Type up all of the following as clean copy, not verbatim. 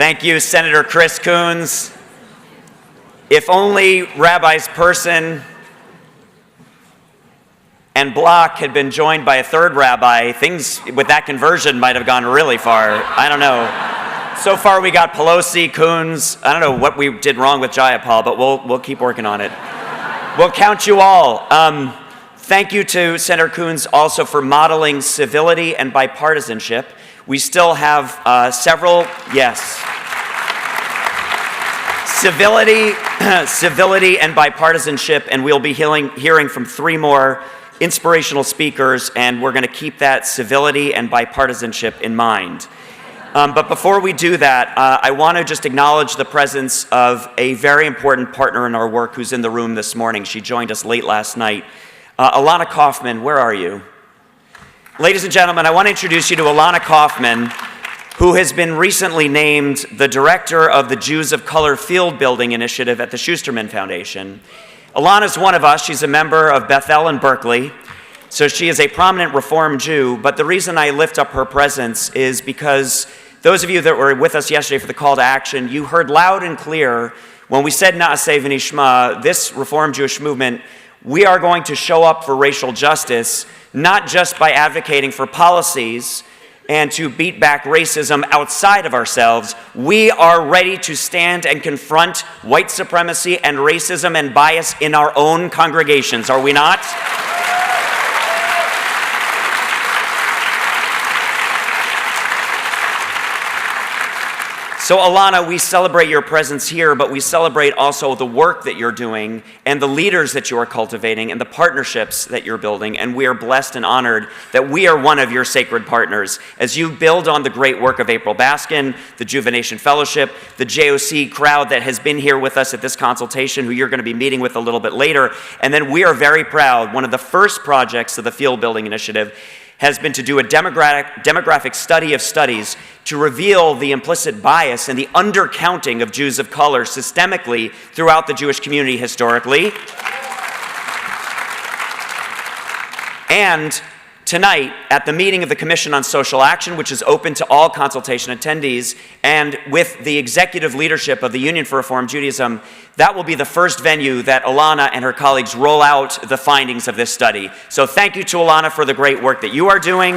Thank you, Senator Chris Coons. If only Rabbis Person and Block had been joined by a third rabbi, things with that conversion might have gone really far. I don't know. So far we got Pelosi, Coons. I don't know what we did wrong with Jayapal, but we'll keep working on it. We'll count you all. Thank you to Senator Coons also for modeling civility and bipartisanship. We still have several, yes. Civility and bipartisanship, and we'll be hearing from 3 more inspirational speakers, and we're going to keep that civility and bipartisanship in mind. But before we do that, I want to just acknowledge the presence of a very important partner in our work who's in the room this morning. She joined us late last night. Alana Kaufman, where are you? Ladies and gentlemen, I want to introduce you to Alana Kaufman, who has been recently named the director of the Jews of Color Field Building Initiative at the Schusterman Foundation. Alana's one of us. She's a member of Bethel in Berkeley, so she is a prominent Reform Jew, but the reason I lift up her presence is because those of you that were with us yesterday for the call to action, you heard loud and clear when we said Na'aseh v'nishma, this Reform Jewish movement, we are going to show up for racial justice, not just by advocating for policies and to beat back racism outside of ourselves. We are ready to stand and confront white supremacy and racism and bias in our own congregations, are we not? So Alana, we celebrate your presence here, but we celebrate also the work that you're doing and the leaders that you are cultivating and the partnerships that you're building, and we are blessed and honored that we are one of your sacred partners as you build on the great work of April Baskin, the Juvenation Fellowship, the JOC crowd that has been here with us at this consultation, who you're going to be meeting with a little bit later. And then we are very proud, one of the first projects of the Field Building Initiative has been to do a demographic study of studies to reveal the implicit bias and the undercounting of Jews of color systemically throughout the Jewish community historically. And tonight, at the meeting of the Commission on Social Action, which is open to all consultation attendees, and with the executive leadership of the Union for Reform Judaism, that will be the first venue that Alana and her colleagues roll out the findings of this study. So thank you to Alana for the great work that you are doing,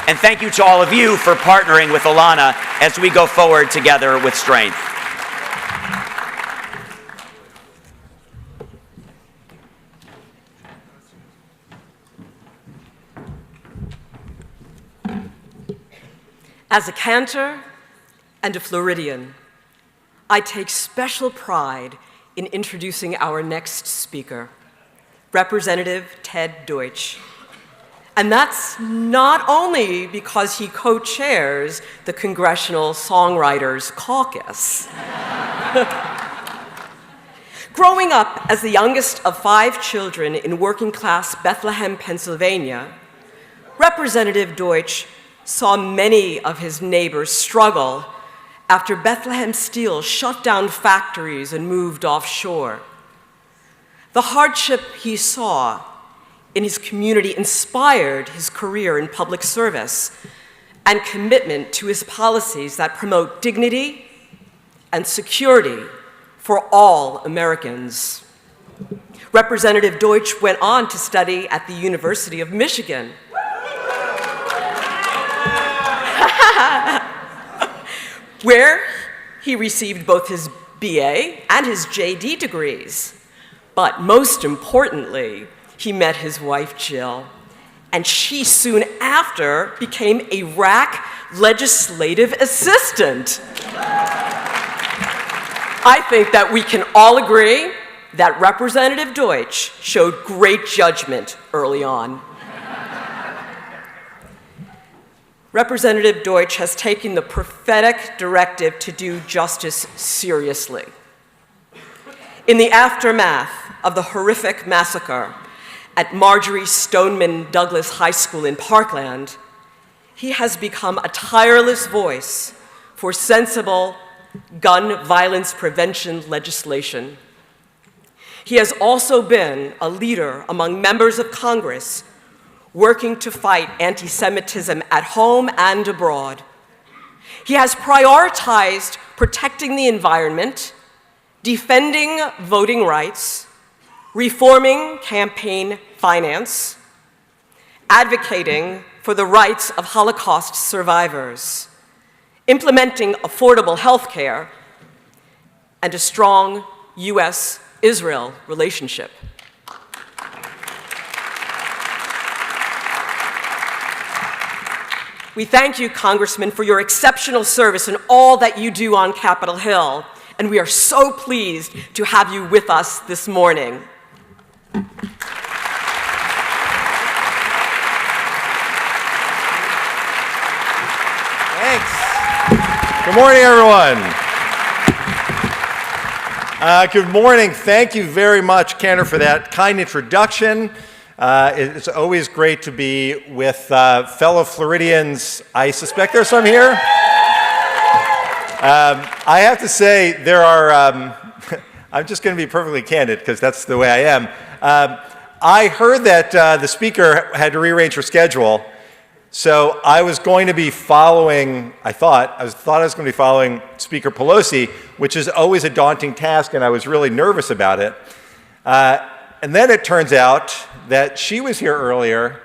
and thank you to all of you for partnering with Alana as we go forward together with strength. As a cantor and a Floridian, I take special pride in introducing our next speaker, Representative Ted Deutch. And that's not only because he co-chairs the Congressional Songwriters Caucus. Growing up as the youngest of 5 children in working-class Bethlehem, Pennsylvania, Representative Deutch saw many of his neighbors struggle after Bethlehem Steel shut down factories and moved offshore. The hardship he saw in his community inspired his career in public service and commitment to his policies that promote dignity and security for all Americans. Representative Deutch went on to study at the University of Michigan, where he received both his BA and his JD degrees. But most importantly, he met his wife, Jill, and she soon after became a RAC legislative assistant. I think that we can all agree that Representative Deutch showed great judgment early on. Representative Deutch has taken the prophetic directive to do justice seriously. In the aftermath of the horrific massacre at Marjorie Stoneman Douglas High School in Parkland, he has become a tireless voice for sensible gun violence prevention legislation. He has also been a leader among members of Congress working to fight anti-Semitism at home and abroad. He has prioritized protecting the environment, defending voting rights, reforming campaign finance, advocating for the rights of Holocaust survivors, implementing affordable health care, and a strong U.S.-Israel relationship. We thank you, Congressman, for your exceptional service and all that you do on Capitol Hill, and we are so pleased to have you with us this morning. Thanks. Good morning, everyone. Good morning. Thank you very much, Cantor, for that kind introduction. It's always great to be with fellow Floridians. I suspect there's some here. I have to say, there are, I'm just going to be perfectly candid because that's the way I am. I heard that the speaker had to rearrange her schedule, so I was going to be following, I thought I was going to be following Speaker Pelosi, which is always a daunting task, and I was really nervous about it. And then it turns out that she was here earlier.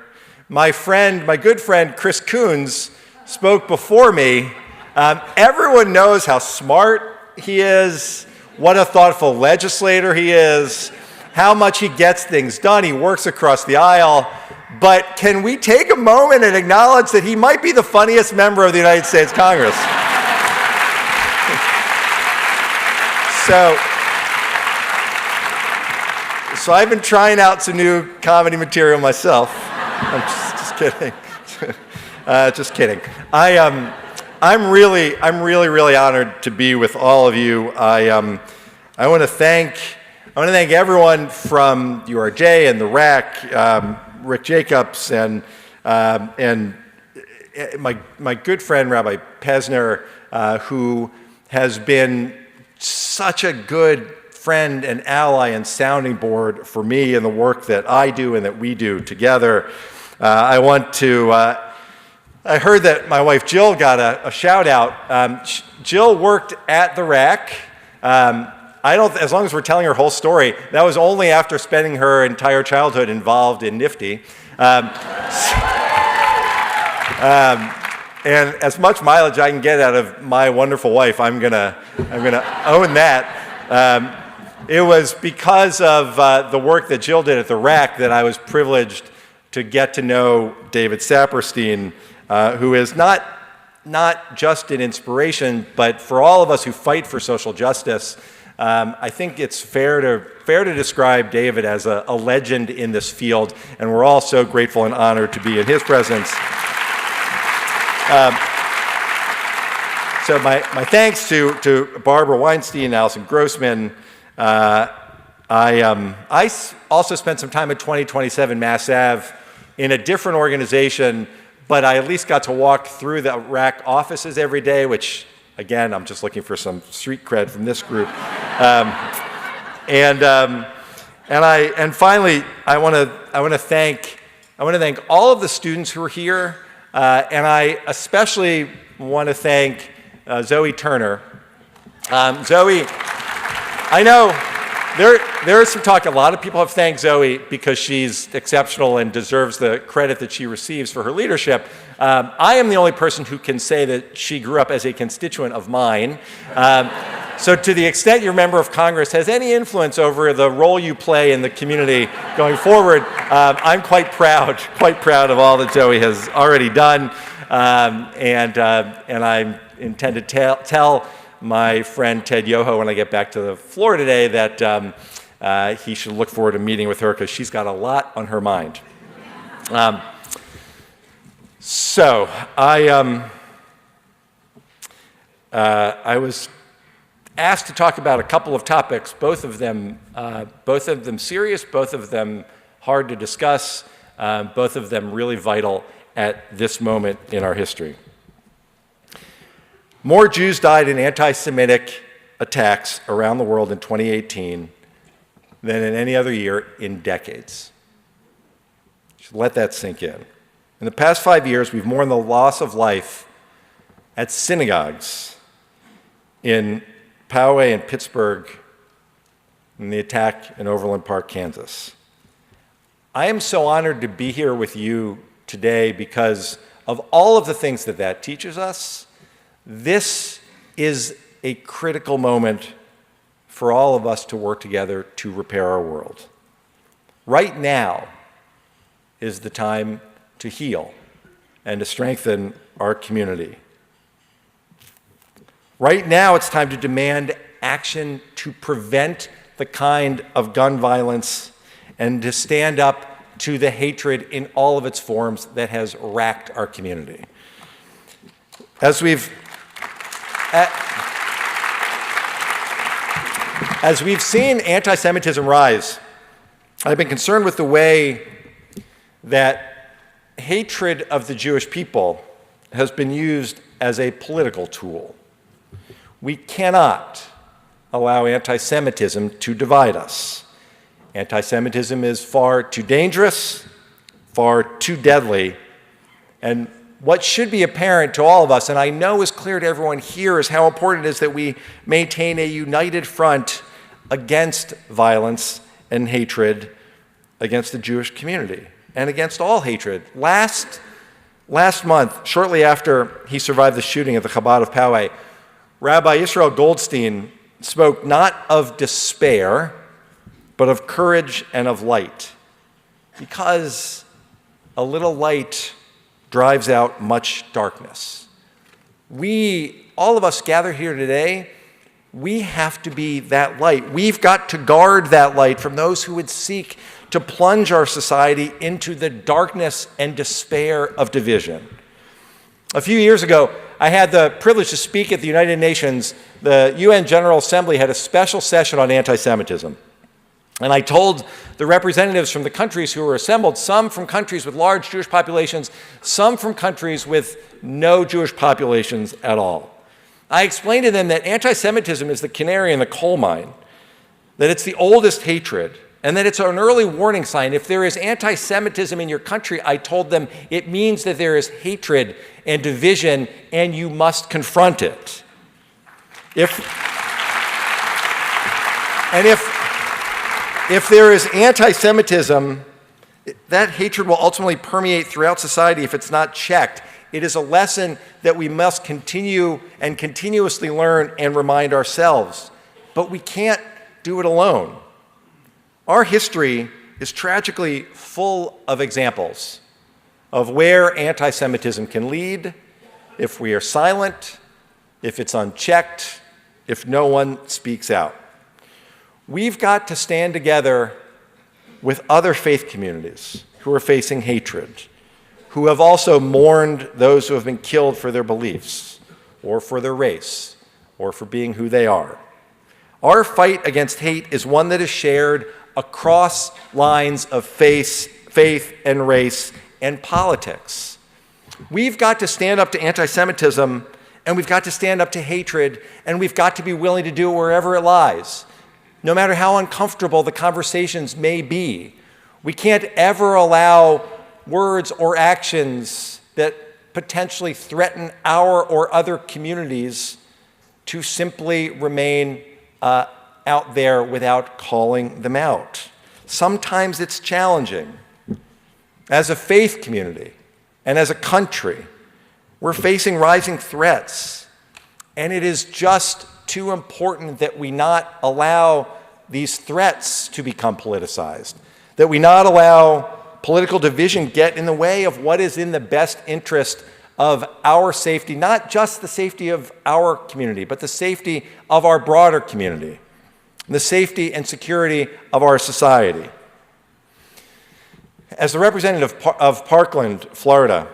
My good friend Chris Coons spoke before me. Everyone knows how smart he is, what a thoughtful legislator he is, how much he gets things done. He works across the aisle. But can we take a moment and acknowledge that he might be the funniest member of the United States Congress? So I've been trying out some new comedy material myself. I'm just kidding. Just kidding. I'm really honored to be with all of you. I want to thank everyone from URJ and the RAC, Rick Jacobs, and my good friend Rabbi Pesner, who has been such a good friend and ally and sounding board for me in the work that I do and that we do together. I heard that my wife Jill got a shout out. Jill worked at the RAC. As long as we're telling her whole story, that was only after spending her entire childhood involved in NIFTY. And as much mileage I can get out of my wonderful wife, I'm gonna own that. It was because of the work that Jill did at the RAC that I was privileged to get to know David Saperstein, who is not just an inspiration, but for all of us who fight for social justice. I think it's fair to describe David as a legend in this field, and we're all so grateful and honored to be in his presence. So my thanks to Barbara Weinstein, Allison Grossman. I also spent some time at 2027 Mass Ave in a different organization, but I at least got to walk through the RAC offices every day, which, again, I'm just looking for some street cred from this group. And finally, I want to thank all of the students who are here, and I especially want to thank Zoe Turner. Zoe, I know there is some talk. A lot of people have thanked Zoe because she's exceptional and deserves the credit that she receives for her leadership. I am the only person who can say that she grew up as a constituent of mine. So to the extent your member of Congress has any influence over the role you play in the community going forward, I'm quite proud of all that Zoe has already done. And I intend to tell my friend Ted Yoho when I get back to the floor today that he should look forward to meeting with her because she's got a lot on her mind. So I was asked to talk about a couple of topics, both of them serious, both of them hard to discuss, both of them really vital at this moment in our history. More Jews died in anti-Semitic attacks around the world in 2018 than in any other year in decades. Just let that sink in. In the past 5 years, we've mourned the loss of life at synagogues in Poway and Pittsburgh, in the attack in Overland Park, Kansas. I am so honored to be here with you today because of all of the things that that teaches us. This is a critical moment for all of us to work together to repair our world. Right now is the time to heal and to strengthen our community. Right now it's time to demand action to prevent the kind of gun violence and to stand up to the hatred in all of its forms that has racked our community. As we've seen anti-Semitism rise, I've been concerned with the way that hatred of the Jewish people has been used as a political tool. We cannot allow anti-Semitism to divide us. Anti-Semitism is far too dangerous, far too deadly, and what should be apparent to all of us, and I know is clear to everyone here, is how important it is that we maintain a united front against violence and hatred against the Jewish community and against all hatred. Last month, shortly after he survived the shooting at the Chabad of Poway, Rabbi Israel Goldstein spoke not of despair, but of courage and of light, because a little light drives out much darkness. We, all of us gathered here today, we have to be that light. We've got to guard that light from those who would seek to plunge our society into the darkness and despair of division. A few years ago, I had the privilege to speak at the United Nations. The UN General Assembly had a special session on anti-Semitism. And I told the representatives from the countries who were assembled, some from countries with large Jewish populations, some from countries with no Jewish populations at all. I explained to them that anti-Semitism is the canary in the coal mine, that it's the oldest hatred, and that it's an early warning sign. If there is anti-Semitism in your country, I told them, it means that there is hatred and division, and you must confront it. If there is anti-Semitism, that hatred will ultimately permeate throughout society if it's not checked. It is a lesson that we must continue and continuously learn and remind ourselves. But we can't do it alone. Our history is tragically full of examples of where anti-Semitism can lead if we are silent, if it's unchecked, if no one speaks out. We've got to stand together with other faith communities who are facing hatred, who have also mourned those who have been killed for their beliefs, or for their race, or for being who they are. Our fight against hate is one that is shared across lines of faith and race and politics. We've got to stand up to anti-Semitism, and we've got to stand up to hatred, and we've got to be willing to do it wherever it lies, no matter how uncomfortable the conversations may be. We can't ever allow words or actions that potentially threaten our or other communities to simply remain out there without calling them out. Sometimes it's challenging. As a faith community and as a country, we're facing rising threats, and it is just too important that we not allow these threats to become politicized, that we not allow political division get in the way of what is in the best interest of our safety, not just the safety of our community, but the safety of our broader community, the safety and security of our society. As the representative of Parkland, Florida,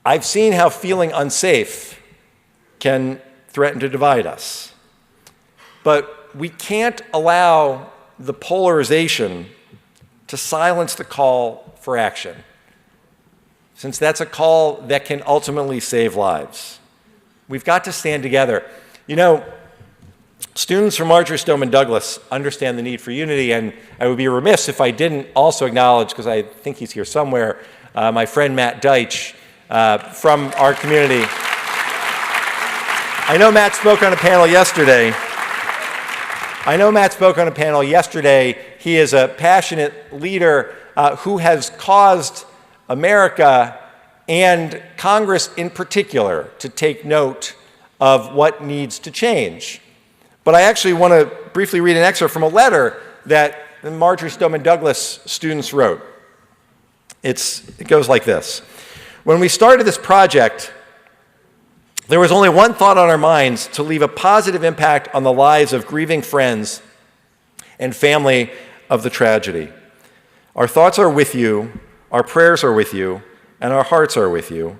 I've seen how feeling unsafe can threaten to divide us. But we can't allow the polarization to silence the call for action, since that's a call that can ultimately save lives. We've got to stand together. You know, students from Marjory Stoneman Douglas understand the need for unity, and I would be remiss if I didn't also acknowledge, because I think he's here somewhere, my friend Ted Deutch from our community. I know Matt spoke on a panel yesterday. He is a passionate leader who has caused America and Congress in particular to take note of what needs to change. But I actually want to briefly read an excerpt from a letter that the Marjory Stoneman Douglas students wrote. It goes like this. When we started this project, there was only one thought on our minds: to leave a positive impact on the lives of grieving friends and family of the tragedy. Our thoughts are with you, our prayers are with you, and our hearts are with you.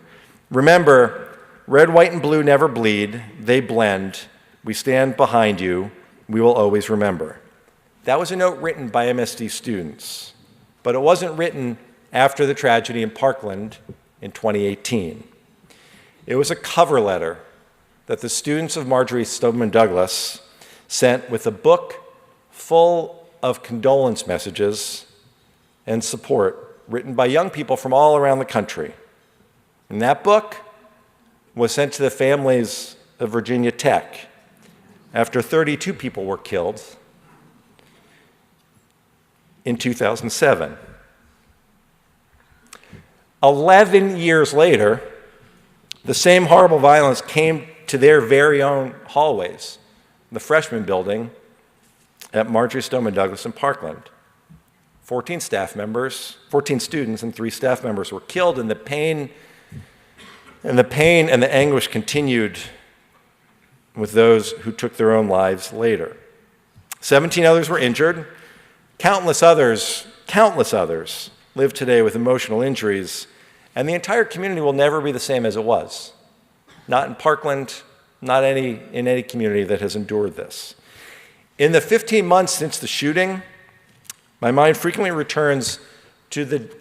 Remember, red, white, and blue never bleed, they blend. We stand behind you, we will always remember. That was a note written by MSD students, but it wasn't written after the tragedy in Parkland in 2018. It was a cover letter that the students of Marjory Stoneman Douglas sent with a book full of condolence messages and support written by young people from all around the country. And that book was sent to the families of Virginia Tech after 32 people were killed in 2007. 11 years later, the same horrible violence came to their very own hallways, the freshman building at Marjory Stoneman Douglas in Parkland. 14 students and 3 staff members were killed, and the pain and the anguish continued with those who took their own lives later. 17 others were injured. Countless others live today with emotional injuries, and the entire community will never be the same as it was. Not in Parkland, not in any community that has endured this. In the 15 months since the shooting, my mind frequently returns to the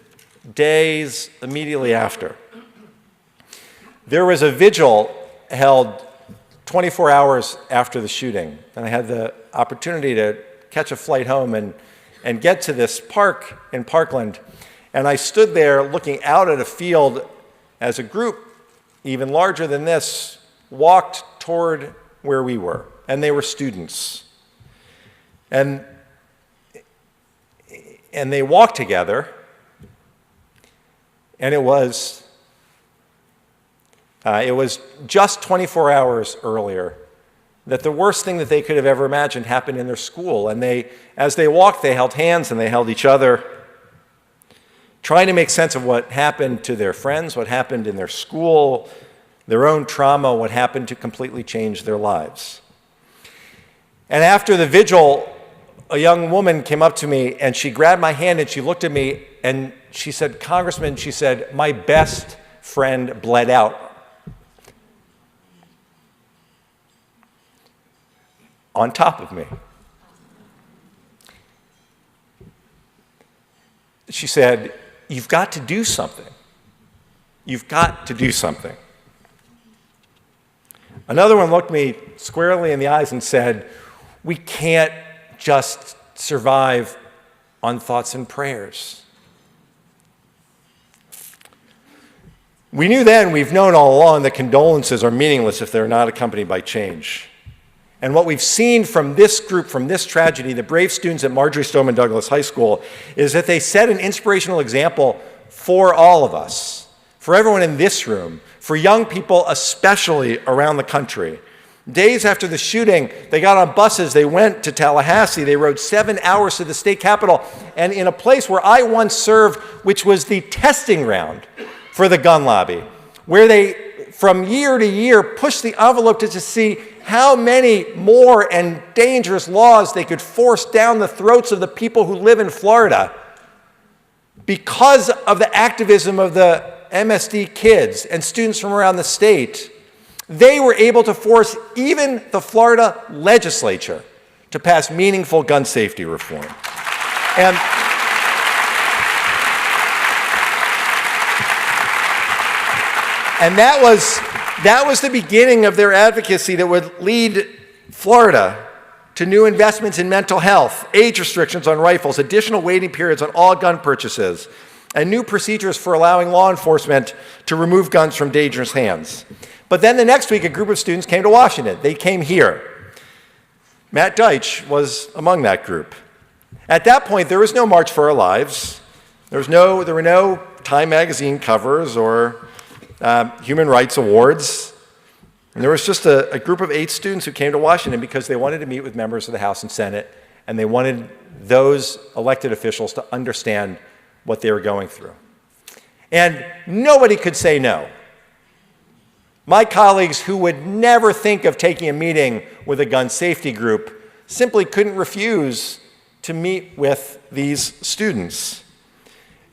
days immediately after. There was a vigil held 24 hours after the shooting, and I had the opportunity to catch a flight home and get to this park in Parkland. And I stood there looking out at a field as a group, even larger than this, walked toward where we were. And they were students. And they walked together, and it was just 24 hours earlier that the worst thing that they could have ever imagined happened in their school. And as they walked, they held hands and they held each other, trying to make sense of what happened to their friends, what happened in their school, their own trauma, what happened to completely change their lives. And after the vigil, a young woman came up to me and she grabbed my hand and she looked at me and she said, "Congressman," she said, "my best friend bled out on top of me." She said, "You've got to do something. You've got to do something." Another one looked me squarely in the eyes and said, "We can't just survive on thoughts and prayers." We knew then, we've known all along, that condolences are meaningless if they're not accompanied by change. And what we've seen from this group, from this tragedy, the brave students at Marjory Stoneman Douglas High School, is that they set an inspirational example for all of us, for everyone in this room, for young people especially around the country. Days after the shooting, they got on buses, they went to Tallahassee, they rode 7 hours to the state capitol, and in a place where I once served, which was the testing ground for the gun lobby, where they, from year to year, pushed the envelope to see how many more and dangerous laws they could force down the throats of the people who live in Florida. Because of the activism of the MSD kids and students from around the state, they were able to force even the Florida legislature to pass meaningful gun safety reform. And that was the beginning of their advocacy that would lead Florida to new investments in mental health, age restrictions on rifles, additional waiting periods on all gun purchases, and new procedures for allowing law enforcement to remove guns from dangerous hands. But then the next week, a group of students came to Washington. They came here. Matt Deutch was among that group. At that point, there was no March for Our Lives. There were no Time magazine covers or human rights awards. And there was just a group of 8 students who came to Washington because they wanted to meet with members of the House and Senate, and they wanted those elected officials to understand what they were going through. And nobody could say no. My colleagues who would never think of taking a meeting with a gun safety group simply couldn't refuse to meet with these students.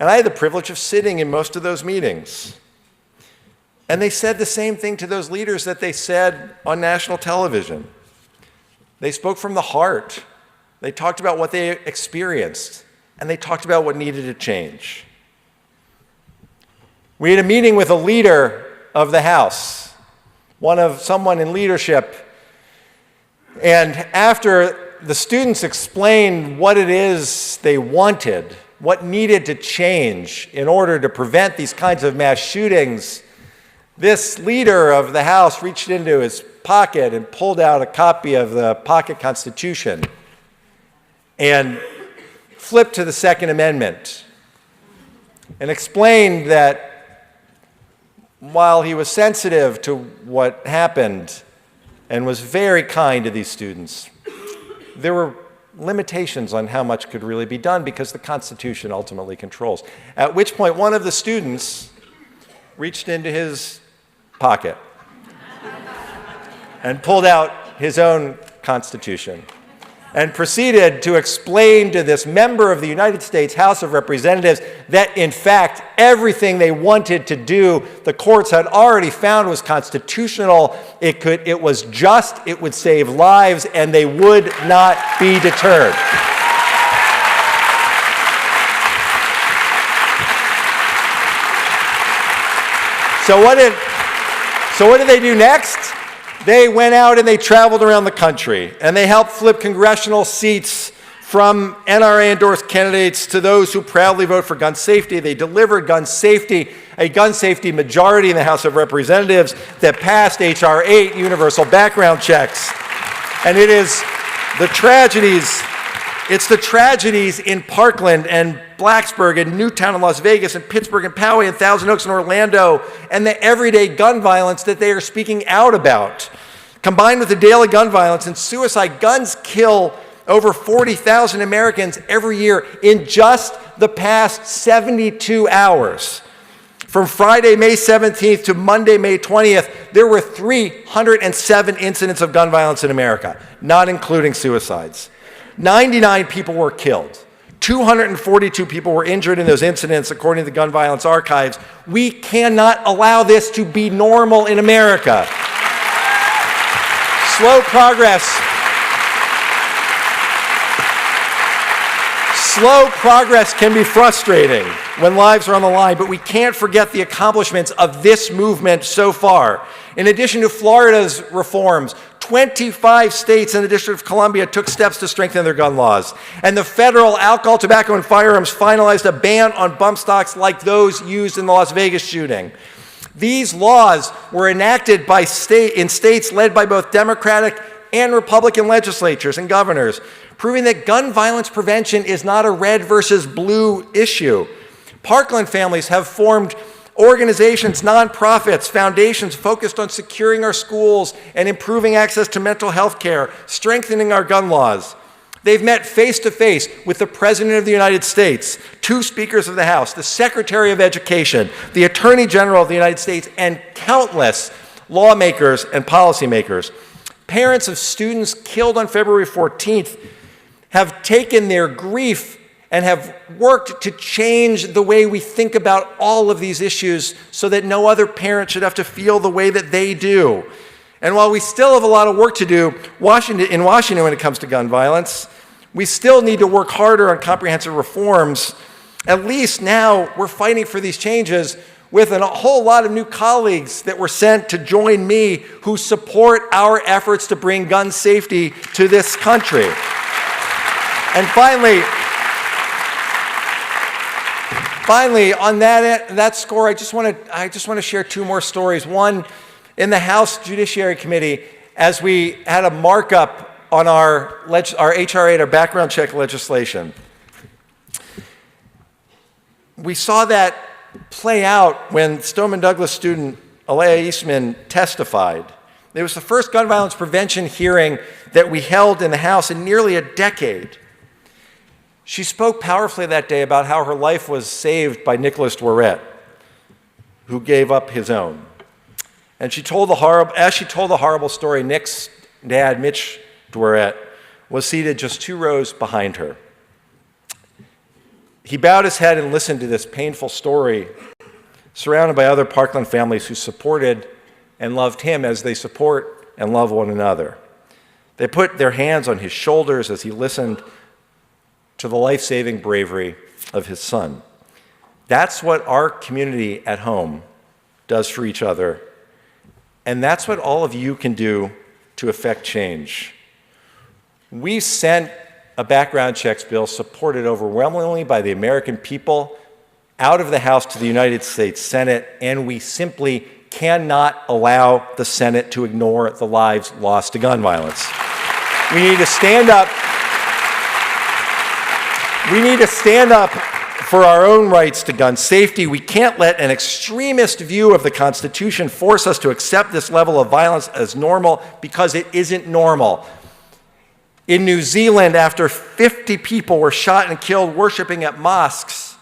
And I had the privilege of sitting in most of those meetings. And they said the same thing to those leaders that they said on national television. They spoke from the heart. They talked about what they experienced, and they talked about what needed to change. We had a meeting with a leader of the House, someone in leadership, and after the students explained what it is they wanted, what needed to change in order to prevent these kinds of mass shootings, this leader of the House reached into his pocket and pulled out a copy of the pocket Constitution and flipped to the Second Amendment and explained that while he was sensitive to what happened and was very kind to these students, there were limitations on how much could really be done because the Constitution ultimately controls. At which point, one of the students reached into his pocket and pulled out his own Constitution and proceeded to explain to this member of the United States House of Representatives that, in fact, everything they wanted to do, the courts had already found was constitutional. It was just, it would save lives, and they would not be deterred. So what did they do next? They went out and they traveled around the country, and they helped flip congressional seats from NRA-endorsed candidates to those who proudly vote for gun safety. They delivered a gun safety majority in the House of Representatives that passed H.R. 8, universal background checks. And it's the tragedies in Parkland and Blacksburg and Newtown and Las Vegas and Pittsburgh and Poway and Thousand Oaks and Orlando and the everyday gun violence that they are speaking out about. Combined with the daily gun violence and suicide, guns kill over 40,000 Americans every year in just the past 72 hours. From Friday, May 17th to Monday, May 20th, there were 307 incidents of gun violence in America, not including suicides. 99 people were killed. 242 people were injured in those incidents, according to the Gun Violence Archives. We cannot allow this to be normal in America. Slow progress can be frustrating when lives are on the line, but we can't forget the accomplishments of this movement so far. In addition to Florida's reforms, 25 states and the District of Columbia took steps to strengthen their gun laws. And the federal alcohol, tobacco, and firearms finalized a ban on bump stocks like those used in the Las Vegas shooting. These laws were enacted in states led by both Democratic and Republican legislatures and governors, proving that gun violence prevention is not a red versus blue issue. Parkland families have formed organizations, nonprofits, foundations focused on securing our schools and improving access to mental health care, strengthening our gun laws. They've met face-to-face with the President of the United States, 2 speakers of the House, the Secretary of Education, the Attorney General of the United States, and countless lawmakers and policymakers. Parents of students killed on February 14th have taken their grief and have worked to change the way we think about all of these issues so that no other parent should have to feel the way that they do. And while we still have a lot of work to do in Washington when it comes to gun violence, we still need to work harder on comprehensive reforms. At least now we're fighting for these changes with a whole lot of new colleagues that were sent to join me who support our efforts to bring gun safety to this country. And finally, on that score, I just want to share 2 more stories. One In the House Judiciary Committee, as we had a markup on our HR 8, our background check legislation, we saw that play out when Stoneman Douglas student Alea Eastman testified. It was the first gun violence prevention hearing that we held in the House in nearly a decade. She spoke powerfully that day about how her life was saved by Nicholas Dworet, who gave up his own. And as she told the horrible story, Nick's dad, Mitch Dworet, was seated just 2 rows behind her. He bowed his head and listened to this painful story, surrounded by other Parkland families who supported and loved him as they support and love one another. They put their hands on his shoulders as he listened to the life-saving bravery of his son. That's what our community at home does for each other, and that's what all of you can do to affect change. We sent a background checks bill supported overwhelmingly by the American people out of the House to the United States Senate, and we simply cannot allow the Senate to ignore the lives lost to gun violence. We need to stand up. We need to stand up for our own rights to gun safety. We can't let an extremist view of the Constitution force us to accept this level of violence as normal, because it isn't normal. In New Zealand, after 50 people were shot and killed worshiping at mosques,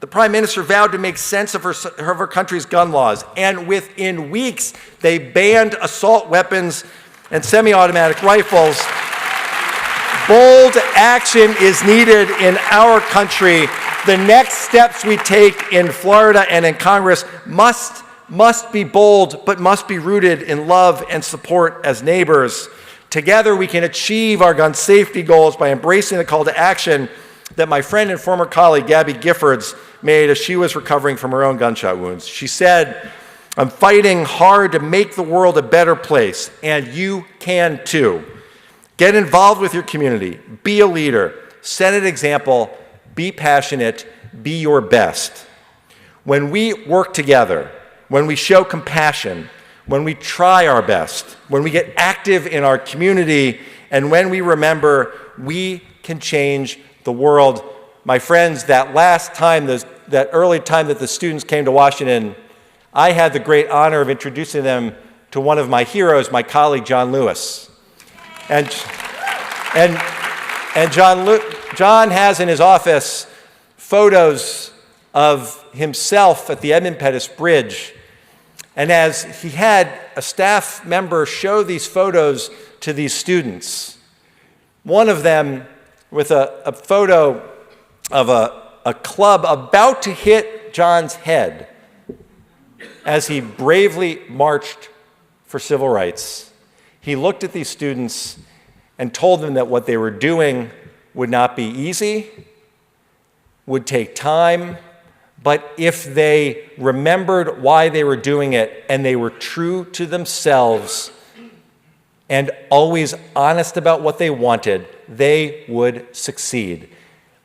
the Prime Minister vowed to make sense of her country's gun laws, and within weeks, they banned assault weapons and semi-automatic rifles. Bold action is needed in our country. The next steps we take in Florida and in Congress must be bold, but must be rooted in love and support as neighbors. Together, we can achieve our gun safety goals by embracing the call to action that my friend and former colleague, Gabby Giffords, made as she was recovering from her own gunshot wounds. She said, "I'm fighting hard to make the world a better place, and you can too. Get involved with your community, be a leader, set an example, be passionate, be your best." When we work together, when we show compassion, when we try our best, when we get active in our community, and when we remember we can change the world. My friends, that early time that the students came to Washington, I had the great honor of introducing them to one of my heroes, my colleague, John Lewis. And John has in his office photos of himself at the Edmund Pettus Bridge. And as he had a staff member show these photos to these students, one of them with a photo of a club about to hit John's head as he bravely marched for civil rights, he looked at these students and told them that what they were doing would not be easy, would take time, but if they remembered why they were doing it and they were true to themselves and always honest about what they wanted, they would succeed.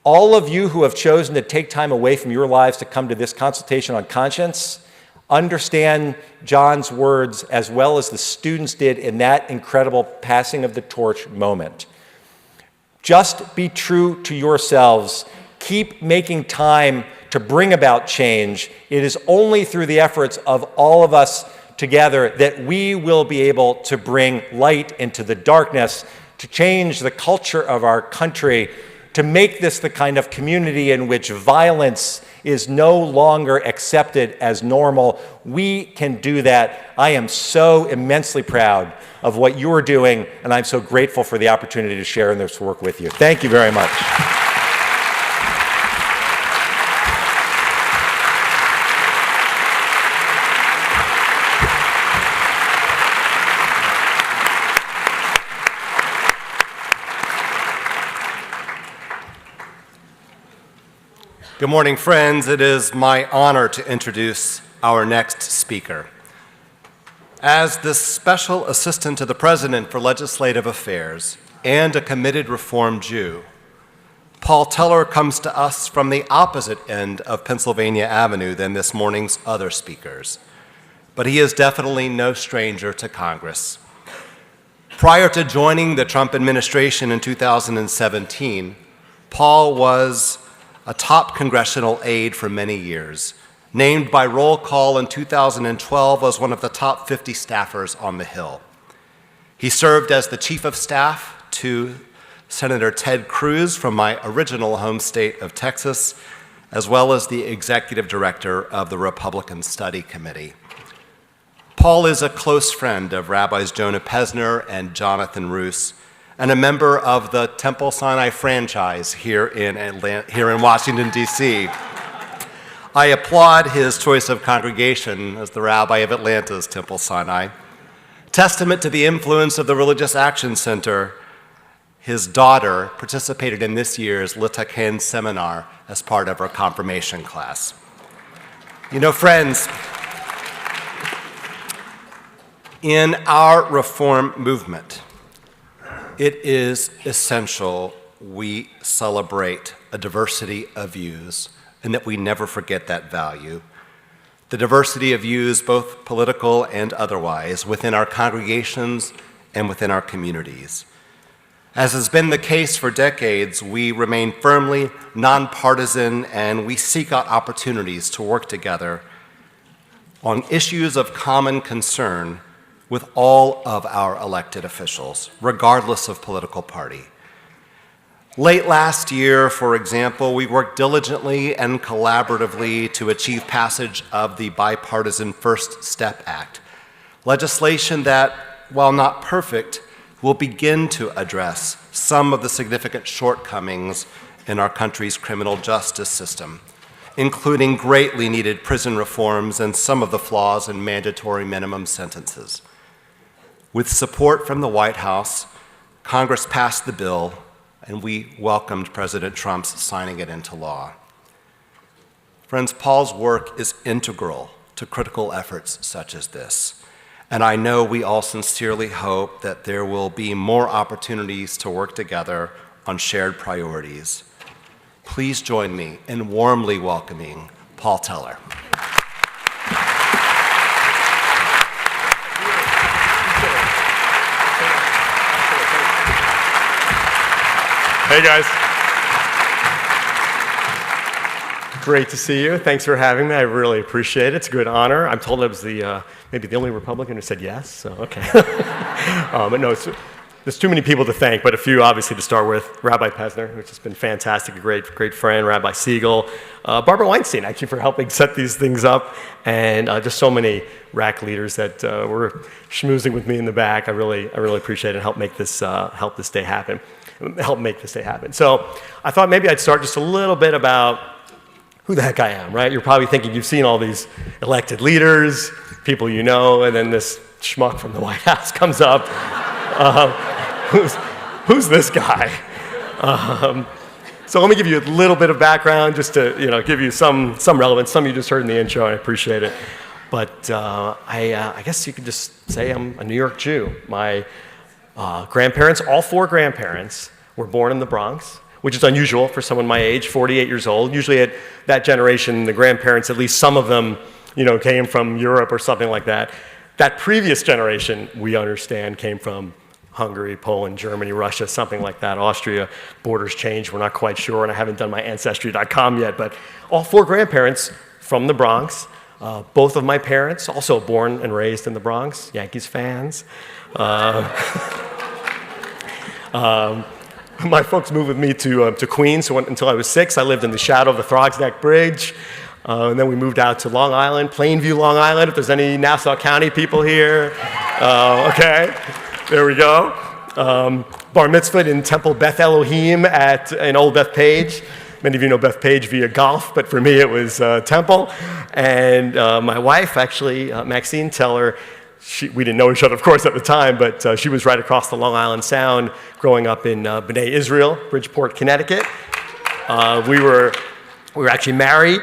All of you who have chosen to take time away from your lives to come to this consultation on conscience, understand John's words as well as the students did in that incredible passing of the torch moment. Just be true to yourselves. Keep making time to bring about change. It is only through the efforts of all of us together that we will be able to bring light into the darkness, to change the culture of our country, to make this the kind of community in which violence is no longer accepted as normal. We can do that. I am so immensely proud of what you're doing, and I'm so grateful for the opportunity to share in this work with you. Thank you very much. Good morning, friends. It is my honor to introduce our next speaker. As the Special Assistant to the President for Legislative Affairs and a committed Reform Jew, Paul Teller comes to us from the opposite end of Pennsylvania Avenue than this morning's other speakers. but he is definitely no stranger to Congress. Prior to joining the Trump administration in 2017, Paul was a top congressional aide for many years, named by roll call in 2012 as one of the top 50 staffers on the Hill. He served as the chief of staff to Senator Ted Cruz from my original home state of Texas, as well as the executive director of the Republican Study Committee. Paul is a close friend of Rabbis Jonah Pesner and Jonathan Roos, and a member of the Temple Sinai franchise here in Washington, D.C. I applaud his choice of congregation as the rabbi of Atlanta's Temple Sinai. Testament to the influence of the Religious Action Center, his daughter participated in this year's Litaken seminar as part of her confirmation class. You know, friends, in our reform movement, it is essential we celebrate a diversity of views and that we never forget that value. The diversity of views, both political and otherwise, within our congregations and within our communities. As has been the case for decades, we remain firmly nonpartisan and we seek out opportunities to work together on issues of common concern with all of our elected officials, regardless of political party. Late last year, for example, we worked diligently and collaboratively to achieve passage of the bipartisan First Step Act, legislation that, while not perfect, will begin to address some of the significant shortcomings in our country's criminal justice system, including greatly needed prison reforms and some of the flaws in mandatory minimum sentences. With support from the White House, Congress passed the bill, and we welcomed President Trump's signing it into law. Friends, Paul's work is integral to critical efforts such as this, and I know we all sincerely hope that there will be more opportunities to work together on shared priorities. Please join me in warmly welcoming Paul Teller. Hey guys. Great to see you. Thanks for having me. I really appreciate it. It's a good honor. I'm told I was maybe the only Republican who said yes, so okay. But no, there's too many people to thank, but a few obviously to start with. Rabbi Pesner, which has been fantastic, a great friend. Rabbi Siegel, Barbara Weinstein, actually, for helping set these things up, and just so many RAC leaders that were schmoozing with me in the back. I really appreciate it and help make this day happen. So I thought maybe I'd start just a little bit about who the heck I am, right? You're probably thinking you've seen all these elected leaders, people you know, and then this schmuck from the White House comes up. Who's this guy? So let me give you a little bit of background just to give you some relevance. Some of you just heard in the intro, and I appreciate it. But I guess you could just say I'm a New York Jew. My grandparents, all four grandparents, were born in the Bronx, which is unusual for someone my age, 48 years old. Usually at that generation, the grandparents, at least some of them, came from Europe or something like that. That previous generation, we understand, came from Hungary, Poland, Germany, Russia, something like that. Austria, borders changed, we're not quite sure, and I haven't done my Ancestry.com yet, but all four grandparents from the Bronx. Both of my parents, also born and raised in the Bronx, Yankees fans. My folks moved with me to Queens, so until I was 6, I lived in the shadow of the Throgs Neck Bridge. And then we moved out to Long Island, Plainview, Long Island, if there's any Nassau County people here. Okay, there we go. Bar mitzvah in Temple Beth Elohim in Old Bethpage. Many of you know Bethpage via golf, but for me it was Temple. And my wife, actually, Maxine Teller, we didn't know each other, of course, at the time, but she was right across the Long Island Sound growing up in B'nai Israel, Bridgeport, Connecticut. We were actually married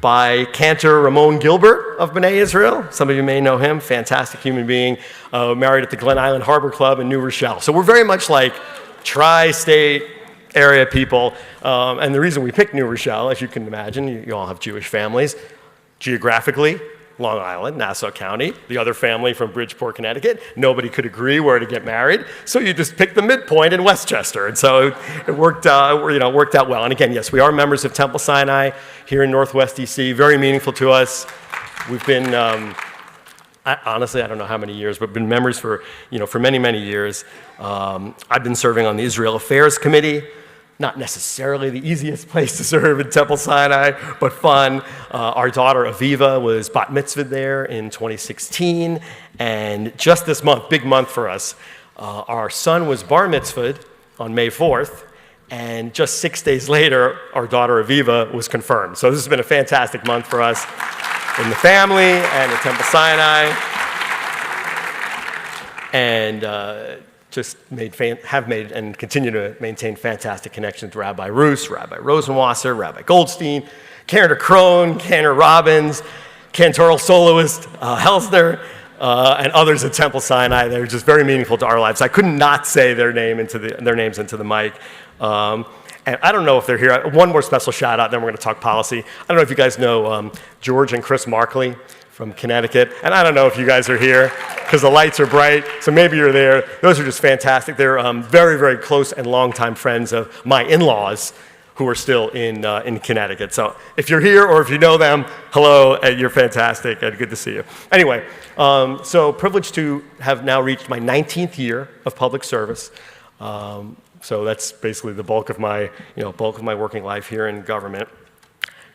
by Cantor Ramon Gilbert of B'nai Israel. Some of you may know him, fantastic human being, married at the Glen Island Harbor Club in New Rochelle. So we're very much like tri-state area people. And the reason we picked New Rochelle, as you can imagine, you all have Jewish families, geographically, Long Island, Nassau County. The other family from Bridgeport, Connecticut. Nobody could agree where to get married, so you just picked the midpoint in Westchester, and so it worked out well. And again, yes, we are members of Temple Sinai here in Northwest DC. Very meaningful to us. We've been, honestly, I don't know how many years, but been members for many, many years. I've been serving on the Israel Affairs Committee. Not necessarily the easiest place to serve in Temple Sinai, but fun. Our daughter Aviva was bat mitzvahed there in 2016, and just this month, big month for us, our son was bar mitzvahed on May 4th, and just 6 days later, our daughter Aviva was confirmed. So this has been a fantastic month for us in the family and at Temple Sinai, and just have made and continue to maintain fantastic connections with Rabbi Roos, Rabbi Rosenwasser, Rabbi Goldstein, Karen Crone, Cantor Robbins, cantoral soloist Helsner, and others at Temple Sinai. They're just very meaningful to our lives. I could not say their names into the mic. And I don't know if they're here. One more special shout out, then we're going to talk policy. I don't know if you guys know George and Chris Markley from Connecticut. And I don't know if you guys are here because the lights are bright, so maybe you're there. Those are just fantastic. They're very, very close and longtime friends of my in-laws who are still in Connecticut. So if you're here or if you know them, hello, and you're fantastic, and good to see you. Anyway, so privileged to have now reached my 19th year of public service. So that's basically the bulk of my working life here in government.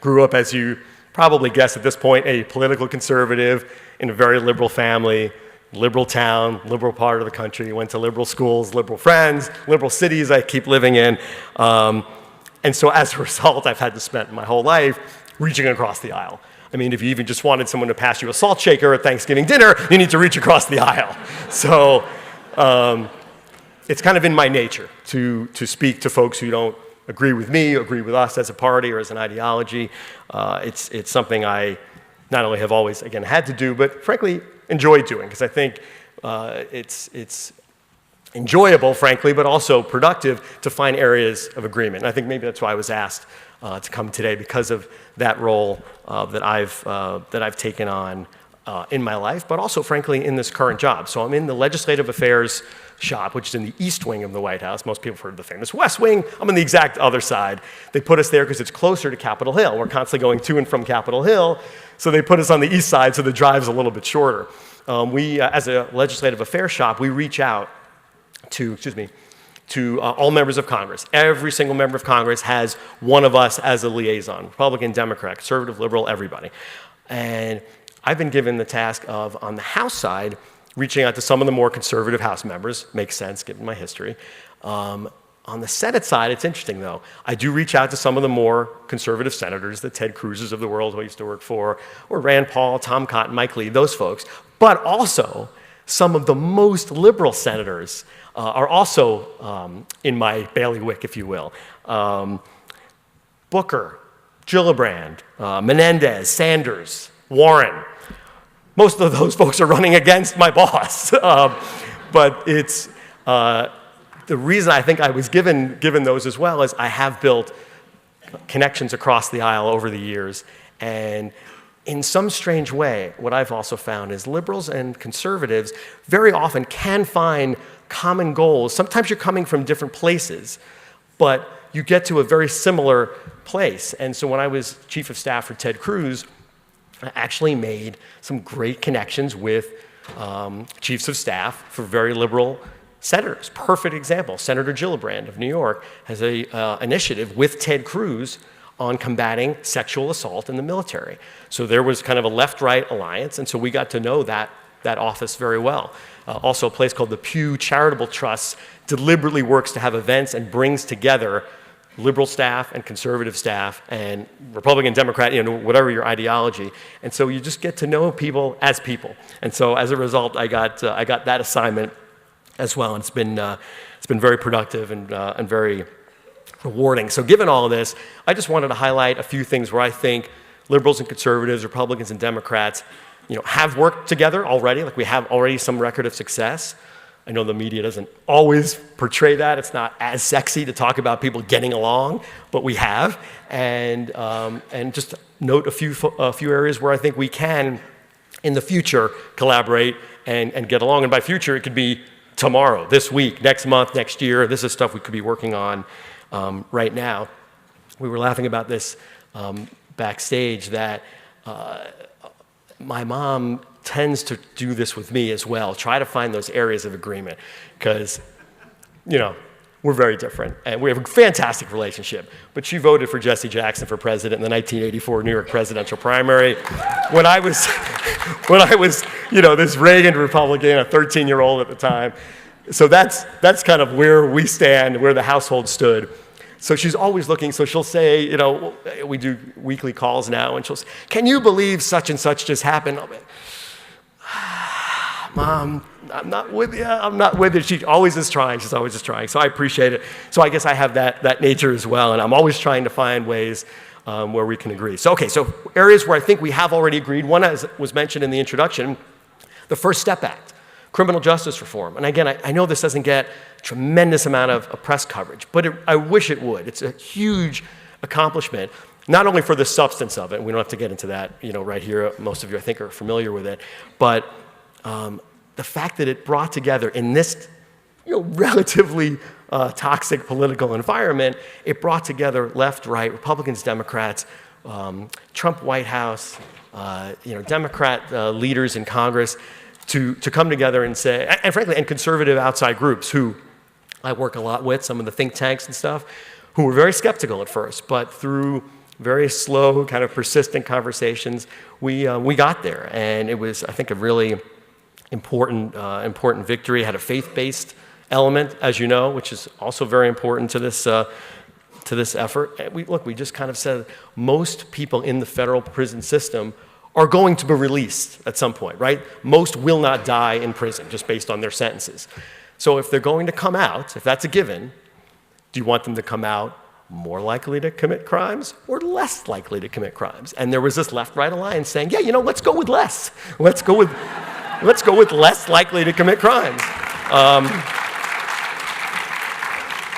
Grew up, as you probably guessed at this point, a political conservative in a very liberal family, liberal town, liberal part of the country. Went to liberal schools, liberal friends, liberal cities I keep living in. And so as a result, I've had to spend my whole life reaching across the aisle. I mean, if you even just wanted someone to pass you a salt shaker at Thanksgiving dinner, you need to reach across the aisle. So it's kind of in my nature to speak to folks who don't agree with me, agree with us as a party or as an ideology. It's something I not only have always, again, had to do, but frankly, enjoy doing, because I think it's enjoyable, frankly, but also productive to find areas of agreement. And I think maybe that's why I was asked to come today, because of that role that I've taken on in my life, but also, frankly, in this current job. So I'm in the Legislative Affairs shop, which is in the East Wing of the White House. Most people have heard of the famous West Wing. I'm on the exact other side. They put us there because it's closer to Capitol Hill. We're constantly going to and from Capitol Hill, so they put us on the east side, so the drive's a little bit shorter. We, as a Legislative Affairs shop, we reach out to all members of Congress. Every single member of Congress has one of us as a liaison, Republican, Democrat, conservative, liberal, everybody. And I've been given the task of, on the House side, reaching out to some of the more conservative House members. Makes sense, given my history. On the Senate side, it's interesting, though. I do reach out to some of the more conservative senators, the Ted Cruzes of the world who I used to work for, or Rand Paul, Tom Cotton, Mike Lee, those folks. But also, some of the most liberal senators are also in my bailiwick, if you will. Booker, Gillibrand, Menendez, Sanders, Warren. Most of those folks are running against my boss. But it's the reason I think I was given those as well is I have built connections across the aisle over the years. And in some strange way, what I've also found is liberals and conservatives very often can find common goals. Sometimes you're coming from different places, but you get to a very similar place. And so when I was chief of staff for Ted Cruz, I actually made some great connections with chiefs of staff for very liberal senators. Perfect example, Senator Gillibrand of New York has an initiative with Ted Cruz on combating sexual assault in the military. So there was kind of a left-right alliance, and so we got to know that office very well. Also, a place called the Pew Charitable Trust deliberately works to have events and brings together liberal staff and conservative staff and Republican, Democrat, whatever your ideology. And so you just get to know people as people. And so as a result, I got that assignment as well, and it's been very productive and very rewarding. So given all of this, I just wanted to highlight a few things where I think liberals and conservatives, Republicans and Democrats, have worked together already. Like we have already some record of success. I know the media doesn't always portray that. It's not as sexy to talk about people getting along, but we have. And just note a few areas where I think we can in the future collaborate and get along. And by future, it could be tomorrow, this week, next month, next year. This is stuff we could be working on right now. We were laughing about this backstage that my mom tends to do this with me as well, try to find those areas of agreement, because, you know, we're very different, and we have a fantastic relationship. But she voted for Jesse Jackson for president in the 1984 New York presidential primary. When I was, you know, this Reagan Republican, a 13-year-old at the time. So that's kind of where we stand, where the household stood. So she's always looking. So she'll say, you know, we do weekly calls now, and she'll say, "Can you believe such and such just happened?" I'll be, "Mom, I'm not with you. I'm not with you." She always is trying. She's always just trying. So I appreciate it. So I guess I have that nature as well, and I'm always trying to find ways where we can agree. So okay, so areas where I think we have already agreed. One, as was mentioned in the introduction, the First Step Act, criminal justice reform. And again, I know this doesn't get a tremendous amount of press coverage, but I wish it would. It's a huge accomplishment, not only for the substance of it, and we don't have to get into that, you know, right here. Most of you, I think, are familiar with it, but the fact that it brought together in this, you know, relatively toxic political environment, it brought together left, right, Republicans, Democrats, Trump White House, you know, Democrat leaders in Congress to come together and say, and frankly, and conservative outside groups who I work a lot with, some of the think tanks and stuff, who were very skeptical at first, but through very slow, kind of persistent conversations, we got there, and it was, I think, a really important victory. It had a faith-based element, as you know, which is also very important to this effort. We just kind of said most people in the federal prison system are going to be released at some point, right? Most will not die in prison just based on their sentences. So if they're going to come out, if that's a given, do you want them to come out more likely to commit crimes or less likely to commit crimes? And there was this left-right alliance saying, yeah, you know, let's go with less. Let's go with less likely to commit crimes.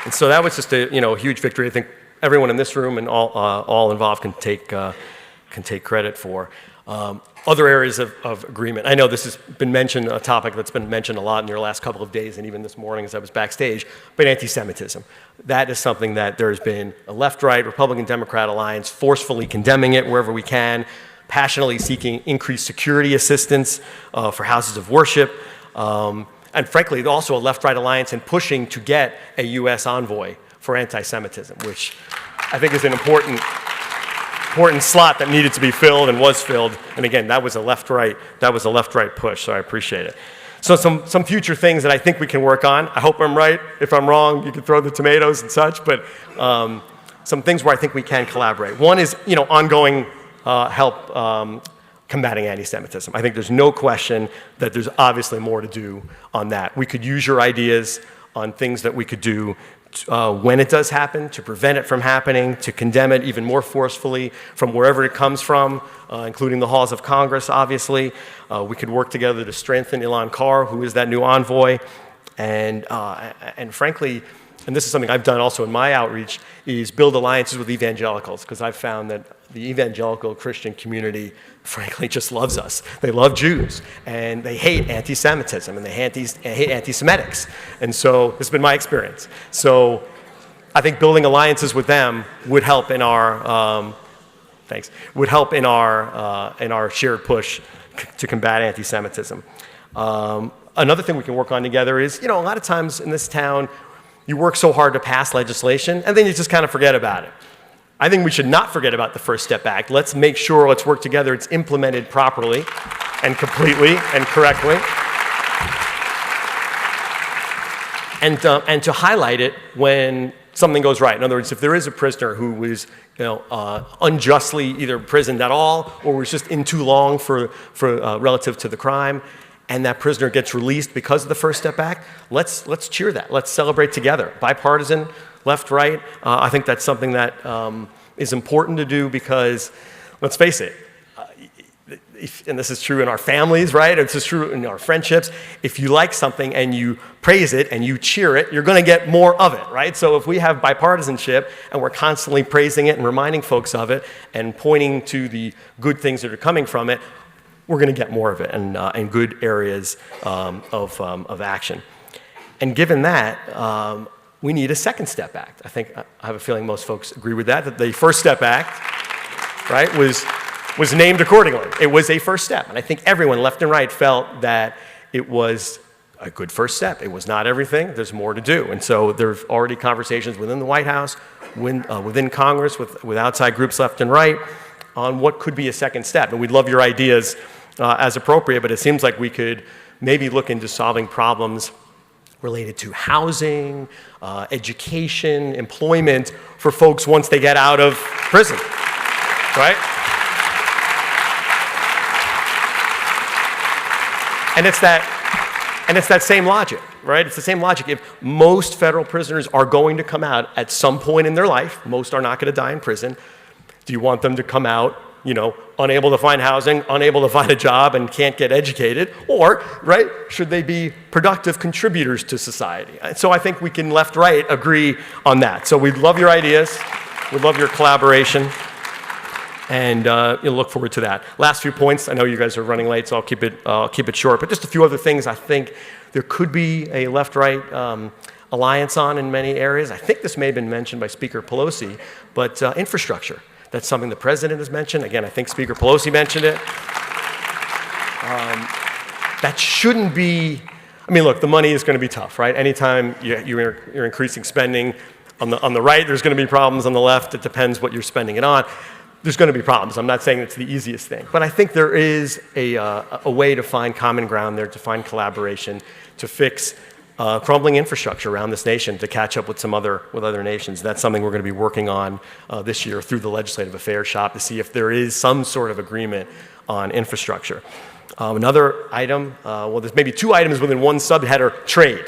And so that was just a, you know, huge victory. I think everyone in this room and all involved can take credit for. Other areas of agreement. I know this has been mentioned, a topic that's been mentioned a lot in your last couple of days and even this morning as I was backstage, but anti-Semitism. That is something that there's been a left-right, Republican-Democrat alliance forcefully condemning it wherever we can, passionately seeking increased security assistance for houses of worship, and frankly, also a left-right alliance in pushing to get a U.S. envoy for anti-Semitism, which I think is an important slot that needed to be filled and was filled. And again, that was a left-right push, so I appreciate it. So some future things that I think we can work on. I hope I'm right. If I'm wrong, you can throw the tomatoes and such, but some things where I think we can collaborate. One is, you know, ongoing help combating anti-Semitism. I think there's no question that there's obviously more to do on that. We could use your ideas on things that we could do when it does happen, to prevent it from happening, to condemn it even more forcefully from wherever it comes from, including the halls of Congress, obviously. We could work together to strengthen Ilan Carr, who is that new envoy. And frankly, and this is something I've done also in my outreach, is build alliances with evangelicals, because I've found that the evangelical Christian community, frankly, just loves us. They love Jews, and they hate anti-Semitism, and they hate anti-Semitics. And so this has been my experience. So I think building alliances with them would help in our, in our shared push to combat anti-Semitism. Another thing we can work on together is, you know, a lot of times in this town, you work so hard to pass legislation, and then you just kind of forget about it. I think we should not forget about the First Step Act. Let's make sure, let's work together, it's implemented properly and completely and correctly. And to highlight it when something goes right. In other words, if there is a prisoner who was, you know, unjustly either imprisoned at all or was just in too long for relative to the crime, and that prisoner gets released because of the First Step Act, let's cheer that. Let's celebrate together. Bipartisan, left, right. I think that's something that is important to do because, let's face it, and this is true in our families, right? This is true in our friendships. If you like something and you praise it and you cheer it, you're going to get more of it, right? So if we have bipartisanship and we're constantly praising it and reminding folks of it and pointing to the good things that are coming from it, we're going to get more of it and good areas of action. And given that, we need a Second Step Act. I have a feeling most folks agree with that the First Step Act, right, was named accordingly. It was a first step. And I think everyone, left and right, felt that it was a good first step. It was not everything. There's more to do. And so there's already conversations within the White House, within Congress, with outside groups left and right, on what could be a second step. And we'd love your ideas as appropriate, but it seems like we could maybe look into solving problems related to housing, education, employment for folks once they get out of prison, right? And it's that same logic, right? It's the same logic. If most federal prisoners are going to come out at some point in their life, most are not going to die in prison, do you want them to come out, unable to find housing, unable to find a job, and can't get educated? Or, right, should they be productive contributors to society? And so I think we can, left, right, agree on that. So we'd love your ideas. We'd love your collaboration. And look forward to that. Last few points. I know you guys are running late, so I'll keep it short. But just a few other things I think there could be a left-right alliance on in many areas. I think this may have been mentioned by Speaker Pelosi, but infrastructure. That's something the president has mentioned. Again, I think Speaker Pelosi mentioned it. That shouldn't be. I mean, look, the money is going to be tough, right? Anytime you're increasing spending on the right, there's going to be problems. On the left, it depends what you're spending it on. There's going to be problems. I'm not saying it's the easiest thing, but I think there is a way to find common ground there, to find collaboration, to fix crumbling infrastructure around this nation, to catch up with other nations. That's something we're going to be working on this year through the Legislative Affairs Shop to see if there is some sort of agreement on infrastructure. Another item, there's maybe two items within one subheader: trade.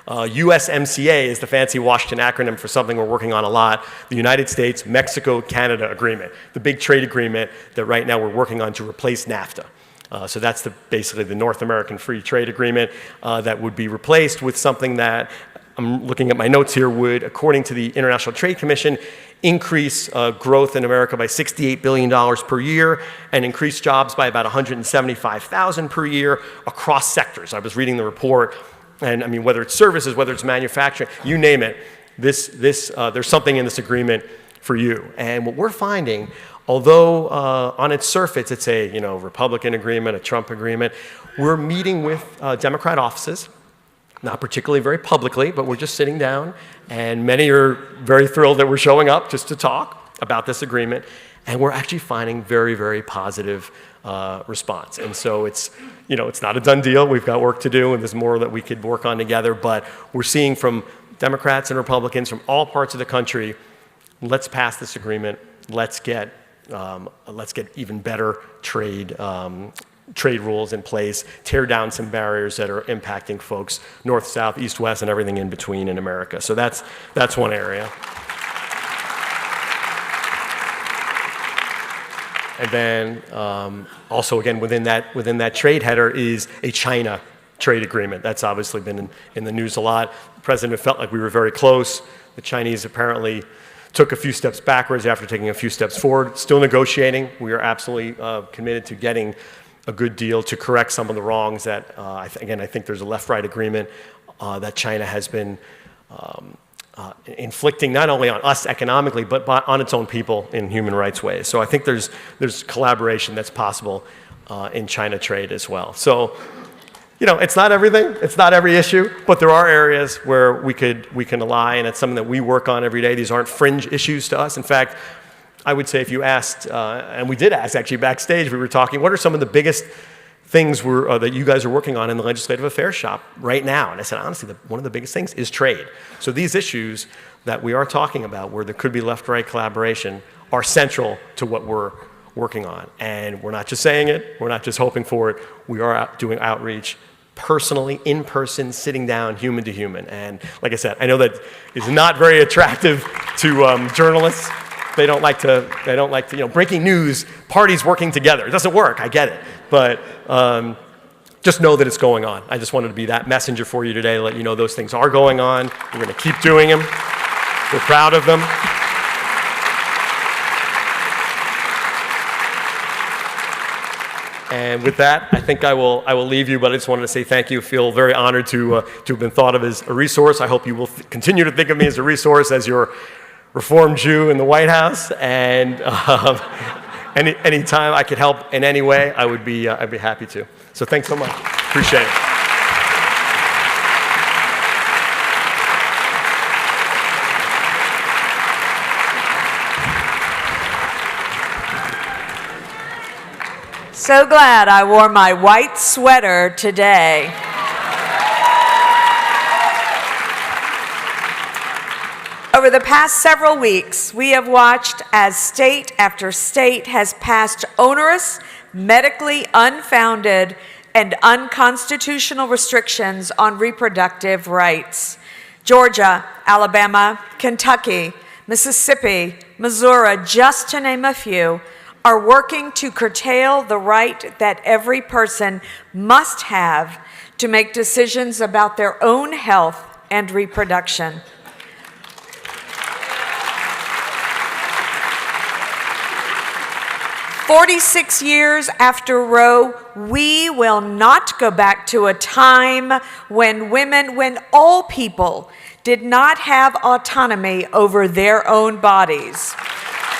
USMCA is the fancy Washington acronym for something we're working on a lot, the United States-Mexico-Canada Agreement, the big trade agreement that right now we're working on to replace NAFTA. So that's basically the North American Free Trade Agreement that would be replaced with something that, I'm looking at my notes here, would, according to the International Trade Commission, increase growth in America by $68 billion per year and increase jobs by about 175,000 per year across sectors. I was reading the report. And I mean, whether it's services, whether it's manufacturing, you name it, there's something in this agreement for you. And what we're finding, although on its surface it's a Republican agreement, a Trump agreement, we're meeting with Democrat offices, not particularly very publicly, but we're just sitting down, and many are very thrilled that we're showing up just to talk about this agreement, and we're actually finding very, very positive response. And so it's not a done deal. We've got work to do, and there's more that we could work on together. But we're seeing from Democrats and Republicans from all parts of the country, let's pass this agreement. Let's get even better trade rules in place. Tear down some barriers that are impacting folks north, south, east, west, and everything in between in America. So that's one area. And then also, again, within that trade header is a China trade agreement. That's obviously been in the news a lot. The president felt like we were very close. The Chinese apparently took a few steps backwards after taking a few steps forward. Still negotiating. We are absolutely committed to getting a good deal to correct some of the wrongs that, I think there's a left-right agreement that China has been inflicting not only on us economically, but on its own people in human rights ways. So I think there's collaboration that's possible in China trade as well. So, it's not everything, it's not every issue, but there are areas where we can ally, and it's something that we work on every day. These aren't fringe issues to us. In fact, I would say if you asked, and we did ask actually backstage, we were talking, what are some of the biggest things that you guys are working on in the Legislative Affairs Shop right now? And I said, honestly, one of the biggest things is trade. So these issues that we are talking about, where there could be left-right collaboration, are central to what we're working on. And we're not just saying it, we're not just hoping for it, we are doing outreach personally, in person, sitting down, human to human. And like I said, I know that is not very attractive to journalists. They don't like to, breaking news, parties working together. It doesn't work, I get it. But just know that it's going on. I just wanted to be that messenger for you today, let you know those things are going on. We're going to keep doing them. We're proud of them. And with that, I think I will leave you, but I just wanted to say thank you. Feel very honored to have been thought of as a resource. I hope you will continue to think of me as a resource as your Reformed Jew in the White House. And any time I could help in any way, I'd be happy to. So thanks so much. Appreciate it. So glad I wore my white sweater today. Over the past several weeks, we have watched as state after state has passed onerous, medically unfounded, and unconstitutional restrictions on reproductive rights. Georgia, Alabama, Kentucky, Mississippi, Missouri, just to name a few, are working to curtail the right that every person must have to make decisions about their own health and reproduction. "46 years after Roe, we will not go back to a time when all people did not have autonomy over their own bodies.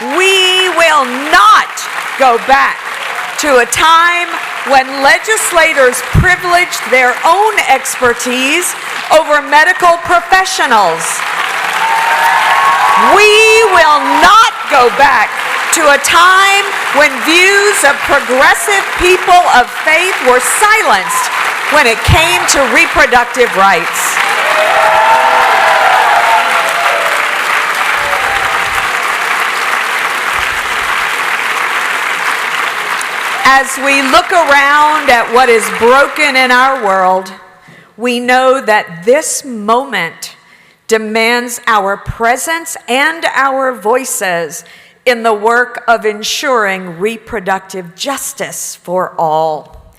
We will not go back to a time when legislators privileged their own expertise over medical professionals. We will not go back to a time when views of progressive people of faith were silenced when it came to reproductive rights. As we look around at what is broken in our world, we know that this moment demands our presence and our voices in the work of ensuring reproductive justice for all.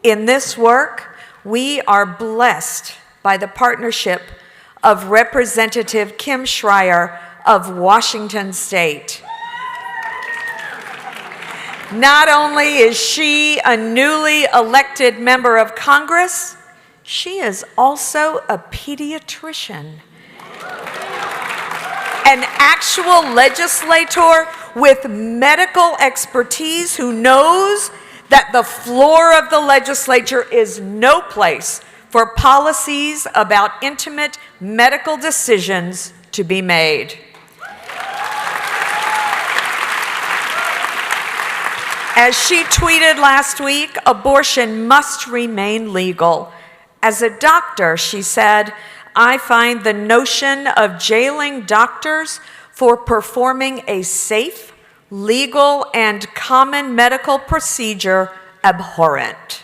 In this work, we are blessed by the partnership of Representative Kim Schrier of Washington State. Not only is she a newly elected member of Congress, she is also a pediatrician. An actual legislator with medical expertise who knows that the floor of the legislature is no place for policies about intimate medical decisions to be made. As she tweeted last week, abortion must remain legal. As a doctor, she said, "I find the notion of jailing doctors for performing a safe, legal, and common medical procedure abhorrent."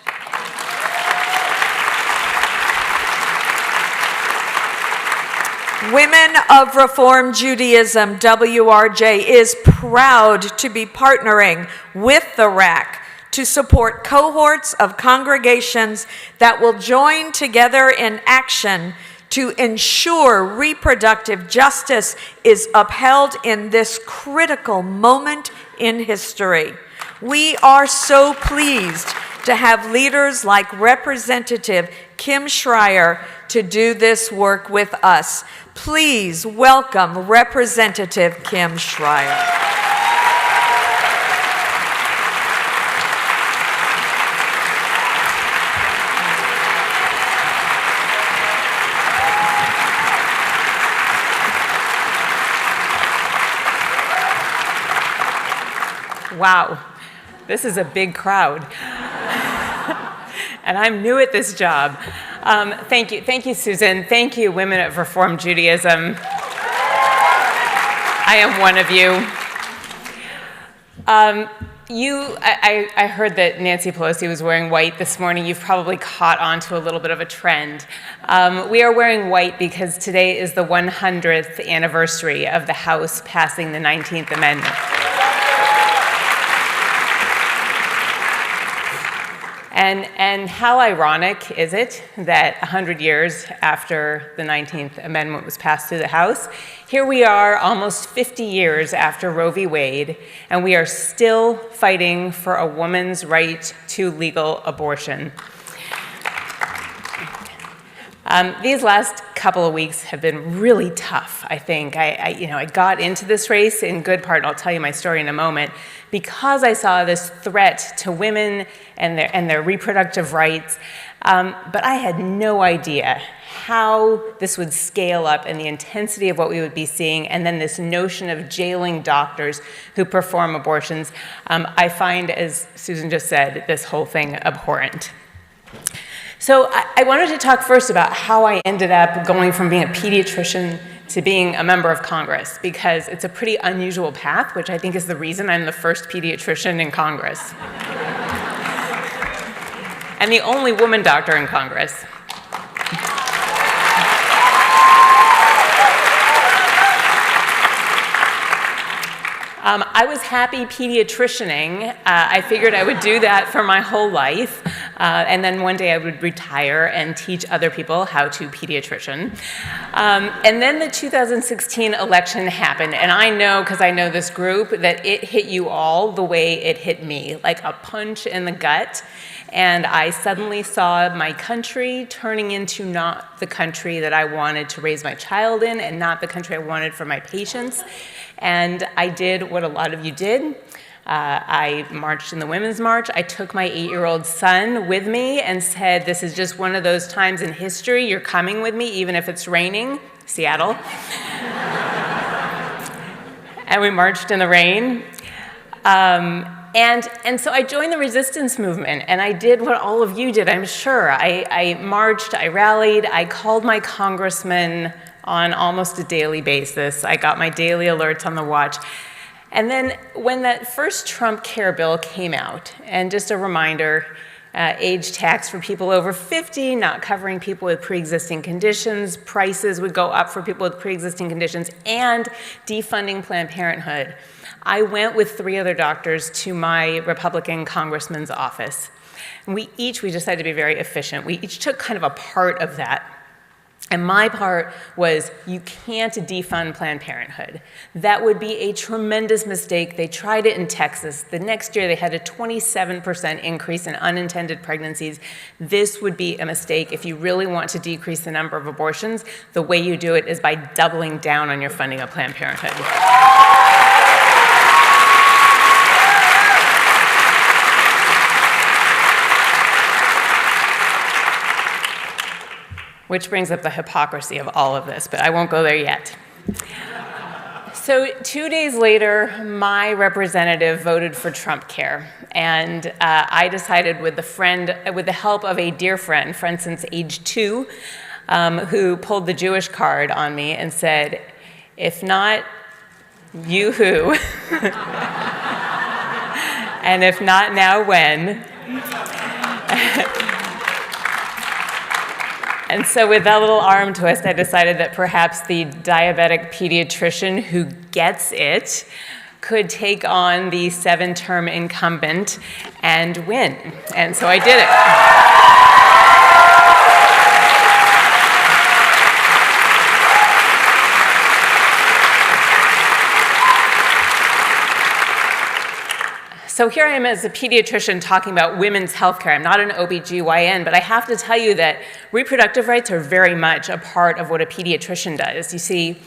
Women of Reformed Judaism, WRJ, is proud to be partnering with the RAC to support cohorts of congregations that will join together in action to ensure reproductive justice is upheld in this critical moment in history. We are so pleased to have leaders like Representative Kim Schrier to do this work with us. Please welcome Representative Kim Schrier. Wow, this is a big crowd. And I'm new at this job. Thank you, Susan. Thank you, Women of Reformed Judaism. I am one of you. I heard that Nancy Pelosi was wearing white this morning. You've probably caught on to a little bit of a trend. We are wearing white because today is the 100th anniversary of the House passing the 19th Amendment. And how ironic is it that 100 years after the 19th Amendment was passed through the House, here we are almost 50 years after Roe v. Wade, and we are still fighting for a woman's right to legal abortion. These last couple of weeks have been really tough, I think. I got into this race in good part, and I'll tell you my story in a moment, because I saw this threat to women and their reproductive rights, but I had no idea how this would scale up and the intensity of what we would be seeing, and then this notion of jailing doctors who perform abortions. I find, as Susan just said, this whole thing abhorrent. So I wanted to talk first about how I ended up going from being a pediatrician to being a member of Congress, because it's a pretty unusual path, which I think is the reason I'm the first pediatrician in Congress. And the only woman doctor in Congress. I was happy pediatricianing. I figured I would do that for my whole life. And then one day I would retire and teach other people how to pediatrician. And then the 2016 election happened, and I know, because I know this group, that it hit you all the way it hit me, like a punch in the gut. And I suddenly saw my country turning into not the country that I wanted to raise my child in, and not the country I wanted for my patients. And I did what a lot of you did. I marched in the Women's March. I took my 8-year-old son with me and said, this is just one of those times in history. You're coming with me, even if it's raining. Seattle. And we marched in the rain. And so I joined the resistance movement, and I did what all of you did, I'm sure. I marched, I rallied, I called my congressman on almost a daily basis. I got my daily alerts on the watch. And then when that first Trump Care bill came out, and just a reminder, age tax for people over 50, not covering people with pre-existing conditions, prices would go up for people with pre-existing conditions, and defunding Planned Parenthood. I went with 3 other doctors to my Republican congressman's office. And we decided to be very efficient. We each took kind of a part of that. And my part was, you can't defund Planned Parenthood. That would be a tremendous mistake. They tried it in Texas. The next year, they had a 27% increase in unintended pregnancies. This would be a mistake. If you really want to decrease the number of abortions, the way you do it is by doubling down on your funding of Planned Parenthood. Which brings up the hypocrisy of all of this, but I won't go there yet. So 2 days later, my representative voted for Trump Care, and I decided, with the help of a dear friend since age 2, who pulled the Jewish card on me and said, if not you, who? And if not now, when? And so with that little arm twist, I decided that perhaps the diabetic pediatrician who gets it could take on the 7-term incumbent and win. And so I did it. So here I am as a pediatrician talking about women's health care. I'm not an OBGYN, but I have to tell you that reproductive rights are very much a part of what a pediatrician does. You see,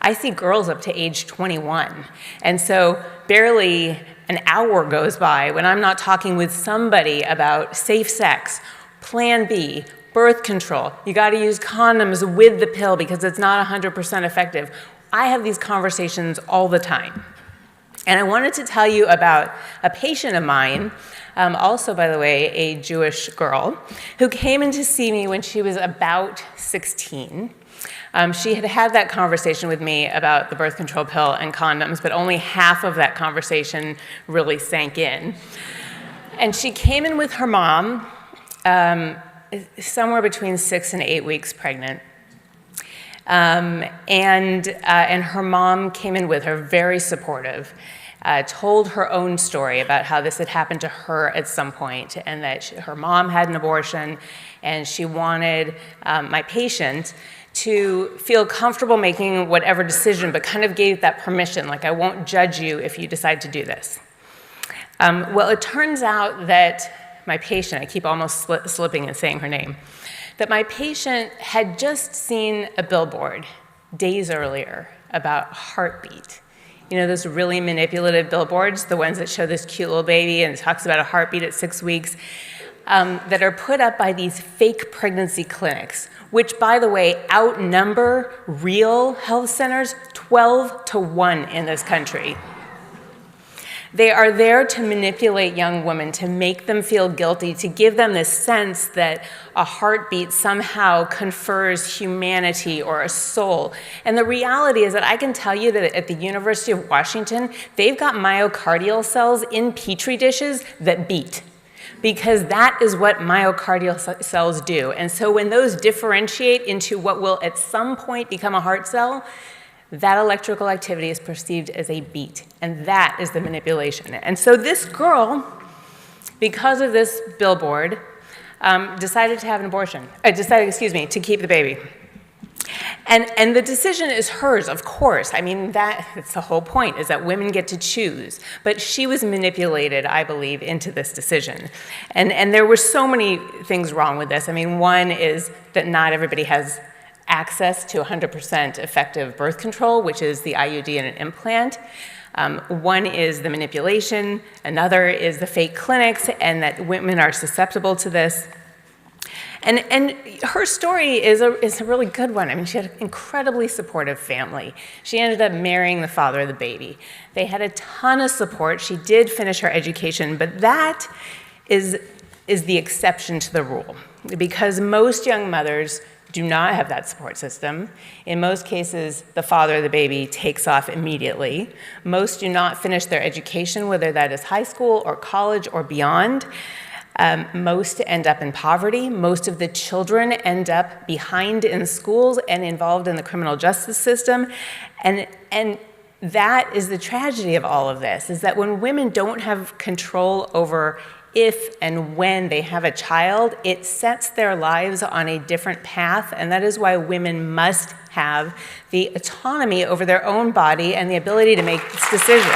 I see girls up to age 21. And so barely an hour goes by when I'm not talking with somebody about safe sex, Plan B, birth control. You gotta use condoms with the pill because it's not 100% effective. I have these conversations all the time. And I wanted to tell you about a patient of mine, also, by the way, a Jewish girl, who came in to see me when she was about 16. She had had that conversation with me about the birth control pill and condoms, but only half of that conversation really sank in. And she came in with her mom, somewhere between 6 and 8 weeks pregnant. And her mom came in with her, very supportive. told her own story about how this had happened to her at some point, and that her mom had an abortion, and she wanted my patient to feel comfortable making whatever decision, but kind of gave that permission, like, I won't judge you if you decide to do this. Well, it turns out that my patient, I keep almost slipping and saying her name, that my patient had just seen a billboard days earlier about heartbeat. You know, those really manipulative billboards, the ones that show this cute little baby and talks about a heartbeat at 6 weeks, that are put up by these fake pregnancy clinics, which, by the way, outnumber real health centers 12-1 in this country. They are there to manipulate young women, to make them feel guilty, to give them this sense that a heartbeat somehow confers humanity or a soul. And the reality is that I can tell you that at the University of Washington, they've got myocardial cells in petri dishes that beat, because that is what myocardial cells do. And so when those differentiate into what will at some point become a heart cell, that electrical activity is perceived as a beat, and that is the manipulation. And so this girl, because of this billboard, decided to have an abortion, to keep the baby. And the decision is hers, of course. I mean, that's the whole point, is that women get to choose. But she was manipulated, I believe, into this decision. And there were so many things wrong with this. I mean, one is that not everybody has access to 100% effective birth control, which is the IUD and an implant. One is the manipulation, another is the fake clinics, and that women are susceptible to this. And her story is a really good one. I mean, she had an incredibly supportive family. She ended up marrying the father of the baby. They had a ton of support. She did finish her education, but that is the exception to the rule, because most young mothers do not have that support system. In most cases, the father of the baby takes off immediately. Most do not finish their education, whether that is high school or college or beyond. Most end up in poverty. Most of the children end up behind in schools and involved in the criminal justice system. And that is the tragedy of all of this, is that when women don't have control over if and when they have a child, it sets their lives on a different path, and that is why women must have the autonomy over their own body and the ability to make this decision.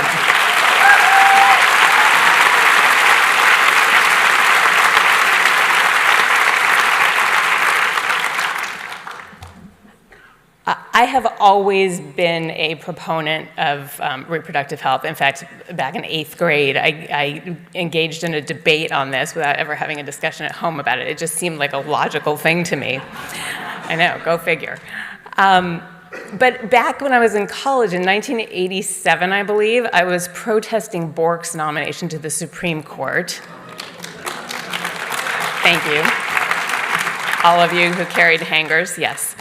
I have always been a proponent of reproductive health. In fact, back in 8th grade, I engaged in a debate on this without ever having a discussion at home about it. It just seemed like a logical thing to me. I know, go figure. But back when I was in college in 1987, I believe, I was protesting Bork's nomination to the Supreme Court. Thank you. All of you who carried hangers, yes.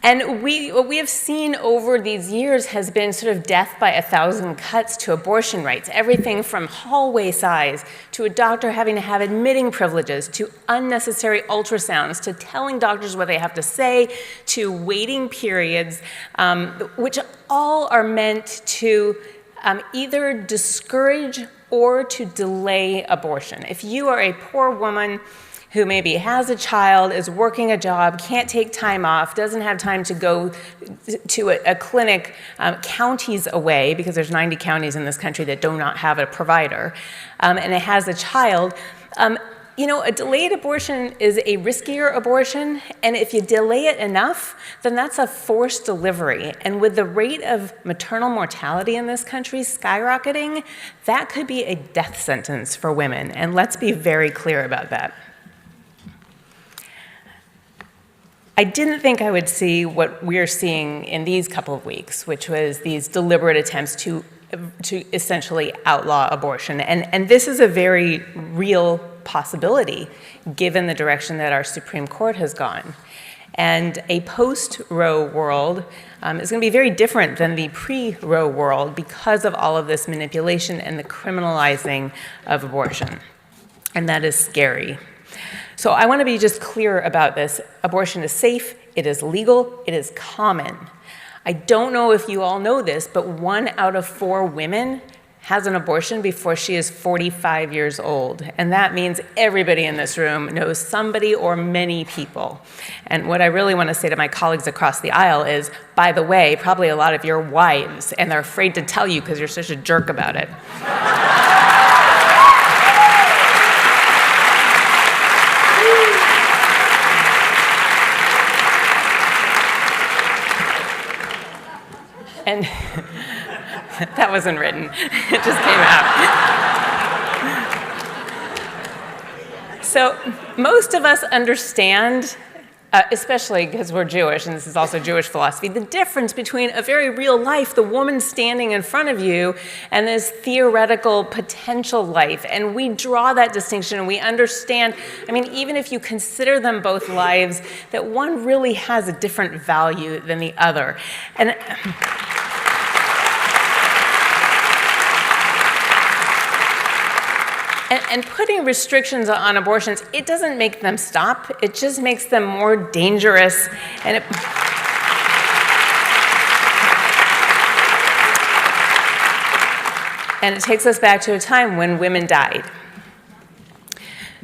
And what we have seen over these years has been sort of death by 1,000 cuts to abortion rights. Everything from hallway size, to a doctor having to have admitting privileges, to unnecessary ultrasounds, to telling doctors what they have to say, to waiting periods, which all are meant to either discourage or to delay abortion. If you are a poor woman who maybe has a child, is working a job, can't take time off, doesn't have time to go to a clinic counties away, because there's 90 counties in this country that do not have a provider, and it has a child, you know, a delayed abortion is a riskier abortion, and if you delay it enough, then that's a forced delivery. And with the rate of maternal mortality in this country skyrocketing, that could be a death sentence for women, and let's be very clear about that. I didn't think I would see what we're seeing in these couple of weeks, which was these deliberate attempts to essentially outlaw abortion. And this is a very real possibility, given the direction that our Supreme Court has gone. And a post-Roe world is going to be very different than the pre-Roe world because of all of this manipulation and the criminalizing of abortion. And that is scary. So I want to be just clear about this. Abortion is safe, it is legal, it is common. I don't know if you all know this, but 1 out of 4 women has an abortion before she is 45 years old. And that means everybody in this room knows somebody or many people. And what I really want to say to my colleagues across the aisle is, by the way, probably a lot of your wives, and they're afraid to tell you because you're such a jerk about it. And that wasn't written, it just came out. So most of us understand, especially because we're Jewish, and this is also Jewish philosophy, the difference between a very real life, the woman standing in front of you, and this theoretical potential life. And we draw that distinction, and we understand, I mean, even if you consider them both lives, that one really has a different value than the other. And putting restrictions on abortions, it doesn't make them stop. It just makes them more dangerous. And it takes us back to a time when women died.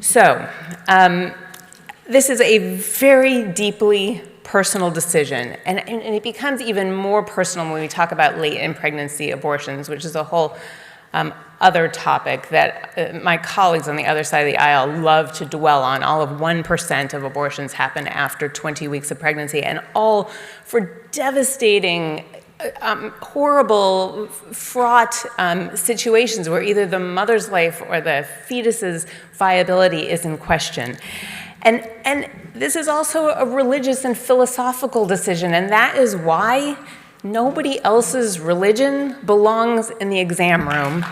So, this is a very deeply personal decision. And it becomes even more personal when we talk about late in pregnancy abortions, which is a whole other topic that my colleagues on the other side of the aisle love to dwell on. All of 1% of abortions happen after 20 weeks of pregnancy, and all for devastating, horrible, fraught situations where either the mother's life or the fetus's viability is in question. And this is also a religious and philosophical decision, and that is why nobody else's religion belongs in the exam room.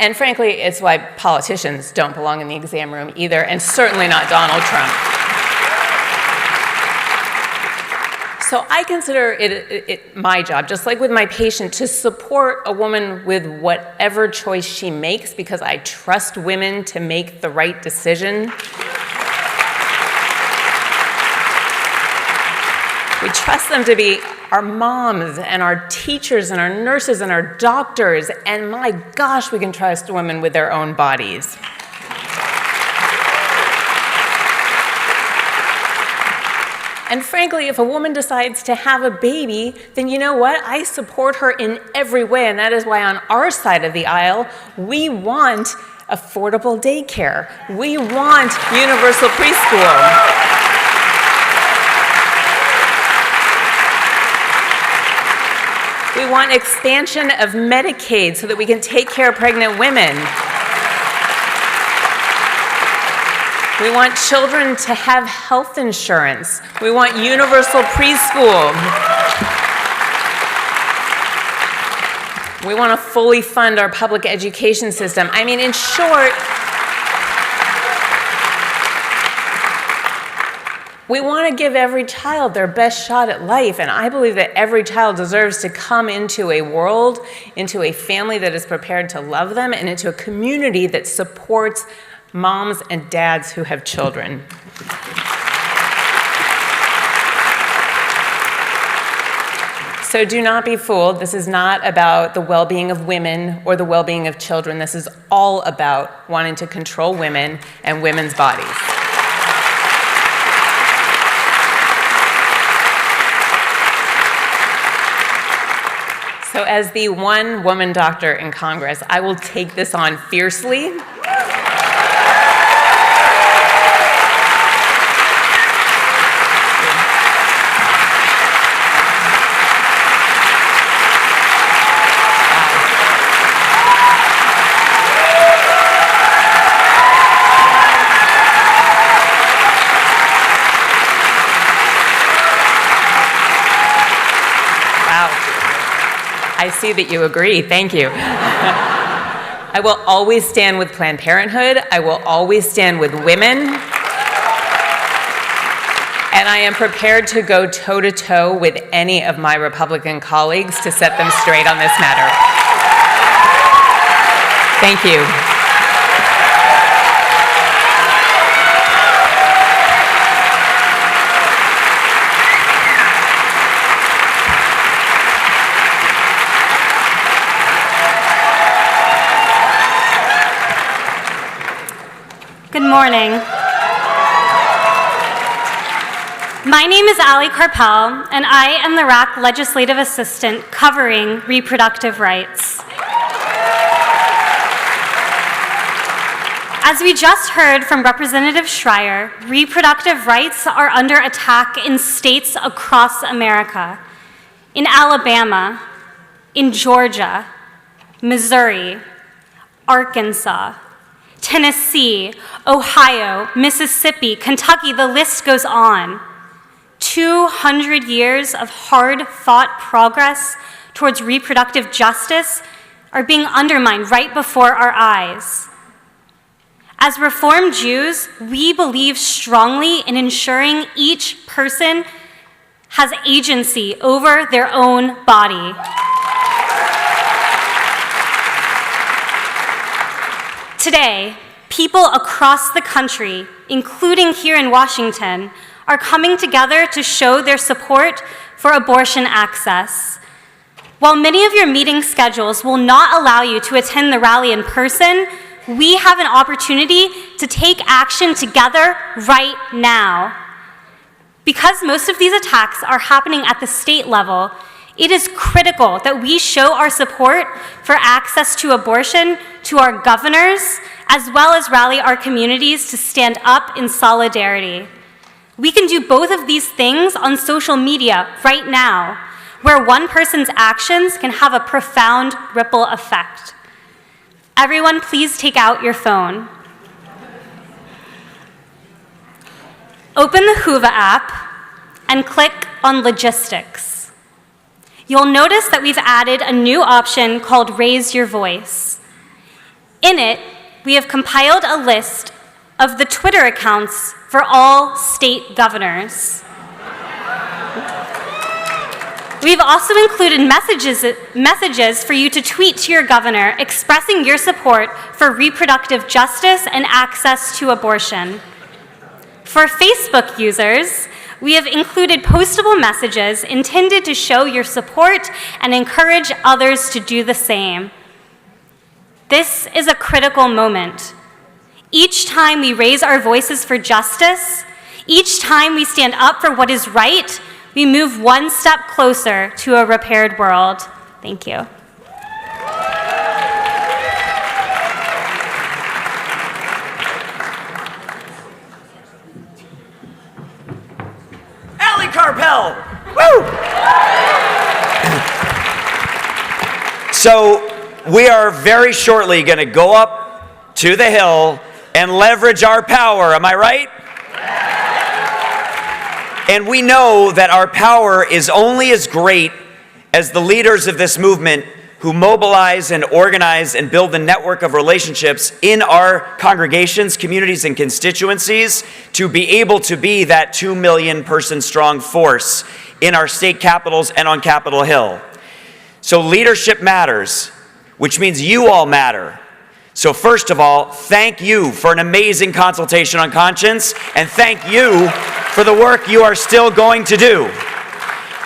And frankly, it's why politicians don't belong in the exam room either, and certainly not Donald Trump. So I consider it my job, just like with my patient, to support a woman with whatever choice she makes, because I trust women to make the right decision. We trust them to be our moms and our teachers and our nurses and our doctors, and my gosh, we can trust women with their own bodies. And frankly, if a woman decides to have a baby, then you know what? I support her in every way, and that is why on our side of the aisle, we want affordable daycare. We want universal preschool. We want expansion of Medicaid so that we can take care of pregnant women. We want children to have health insurance. We want universal preschool. We want to fully fund our public education system. I mean, in short, we want to give every child their best shot at life, and I believe that every child deserves to come into a world, into a family that is prepared to love them, and into a community that supports moms and dads who have children. So do not be fooled. This is not about the well-being of women or the well-being of children. This is all about wanting to control women and women's bodies. So as the one woman doctor in Congress, I will take this on fiercely. I see that you agree. Thank you. I will always stand with Planned Parenthood. I will always stand with women. And I am prepared to go toe-to-toe with any of my Republican colleagues to set them straight on this matter. Thank you. morning. My name is Allie Carpel, and I am the RAC Legislative Assistant covering reproductive rights. As we just heard from Representative Schrier, reproductive rights are under attack in states across America. In Alabama, in Georgia, Missouri, Arkansas, Tennessee, Ohio, Mississippi, Kentucky, the list goes on. 200 years of hard-fought progress towards reproductive justice are being undermined right before our eyes. As Reformed Jews, we believe strongly in ensuring each person has agency over their own body. Today, people across the country, including here in Washington, are coming together to show their support for abortion access. While many of your meeting schedules will not allow you to attend the rally in person, we have an opportunity to take action together right now. Because most of these attacks are happening at the state level, it is critical that we show our support for access to abortion to our governors, as well as rally our communities to stand up in solidarity. We can do both of these things on social media right now, where one person's actions can have a profound ripple effect. Everyone, please take out your phone. Open the Whova app and click on Logistics. You'll notice that we've added a new option called Raise Your Voice. In it, we have compiled a list of the Twitter accounts for all state governors. We've also included messages for you to tweet to your governor expressing your support for reproductive justice and access to abortion. For Facebook users, we have included postable messages intended to show your support and encourage others to do the same. This is a critical moment. Each time we raise our voices for justice, each time we stand up for what is right, we move one step closer to a repaired world. Thank you. Allie Carpel! Woo! So we are very shortly going to go up to the Hill and leverage our power. Am I right? And we know that our power is only as great as the leaders of this movement who mobilize and organize and build the network of relationships in our congregations, communities, and constituencies to be able to be that 2 million person strong force in our state capitals and on Capitol Hill. So leadership matters, which means you all matter. So first of all, thank you for an amazing consultation on conscience, and thank you for the work you are still going to do.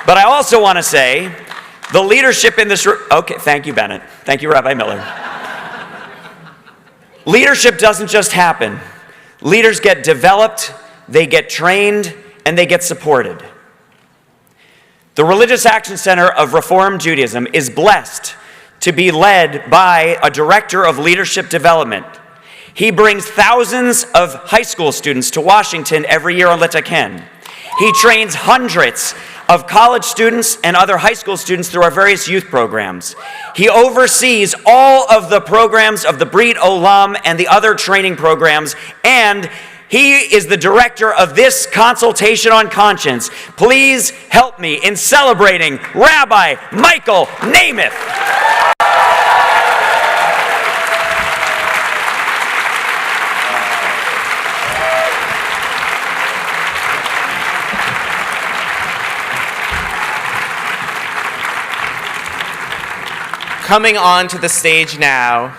But I also want to say, the leadership in this room, okay, thank you, Bennett. Thank you, Rabbi Miller. Leadership doesn't just happen. Leaders get developed, they get trained, and they get supported. The Religious Action Center of Reformed Judaism is blessed to be led by a director of leadership development. He brings thousands of high school students to Washington every year on Litaken. He trains hundreds of college students and other high school students through our various youth programs. He oversees all of the programs of the Brit Olam and the other training programs, and he is the director of this consultation on conscience. Please help me in celebrating Rabbi Michael Namath. Coming onto the stage now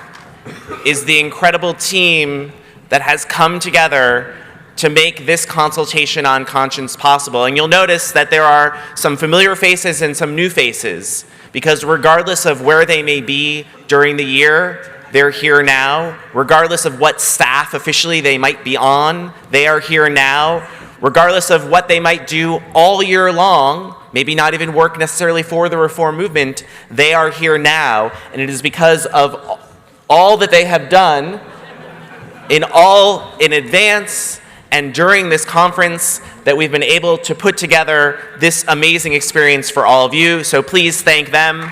is the incredible team that has come together to make this consultation on conscience possible. And you'll notice that there are some familiar faces and some new faces, because regardless of where they may be during the year, they're here now. Regardless of what staff officially they might be on, they are here now. Regardless of what they might do all year long, maybe not even work necessarily for the reform movement, they are here now. And it is because of all that they have done in advance and during this conference that we've been able to put together this amazing experience for all of you. So please thank them.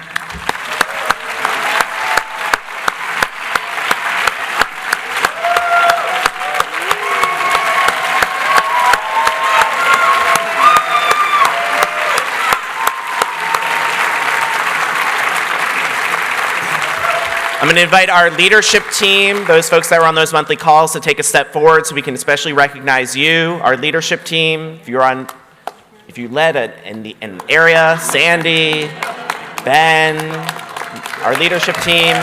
I'm going to invite our leadership team, those folks that were on those monthly calls, to take a step forward so we can especially recognize you, our leadership team. If you led an area, Sandy, Ben, our leadership team.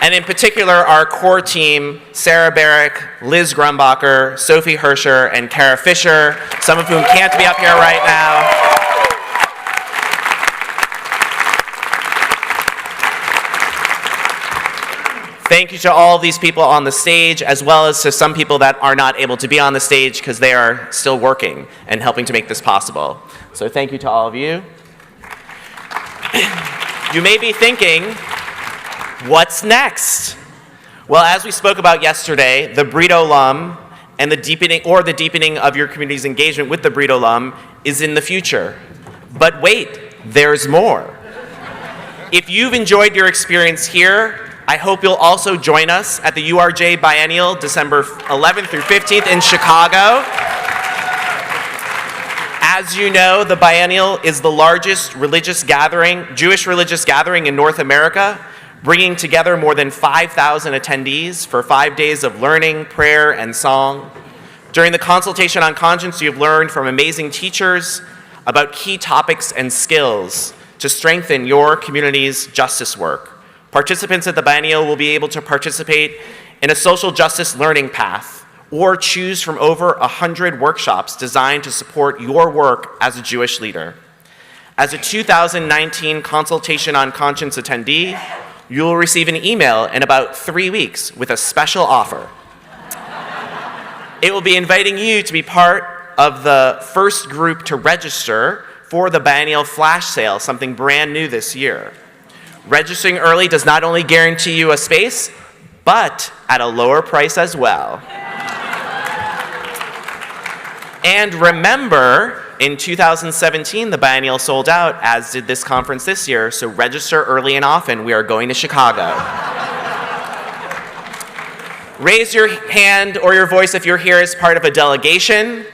And in particular, our core team, Sarah Barrick, Liz Grumbacher, Sophie Herscher, and Kara Fisher, some of whom can't be up here right now. Thank you to all these people on the stage, as well as to some people that are not able to be on the stage because they are still working and helping to make this possible. So thank you to all of you. You may be thinking, what's next? Well, as we spoke about yesterday, the Brito alum and the deepening of your community's engagement with the Brito alum is in the future. But wait, there's more. If you've enjoyed your experience here, I hope you'll also join us at the URJ Biennial, December 11th through 15th in Chicago. As you know, the Biennial is the largest Jewish religious gathering in North America, bringing together more than 5,000 attendees for 5 days of learning, prayer, and song. During the Consultation on Conscience, you've learned from amazing teachers about key topics and skills to strengthen your community's justice work. Participants at the Biennial will be able to participate in a social justice learning path or choose from over 100 workshops designed to support your work as a Jewish leader. As a 2019 Consultation on Conscience attendee, you will receive an email in about 3 weeks with a special offer. It will be inviting you to be part of the first group to register for the Biennial Flash Sale, something brand new this year. Registering early does not only guarantee you a space, but at a lower price as well. And remember, in 2017, the Biennial sold out, as did this conference this year, so register early and often. We are going to Chicago. Raise your hand or your voice if you're here as part of a delegation.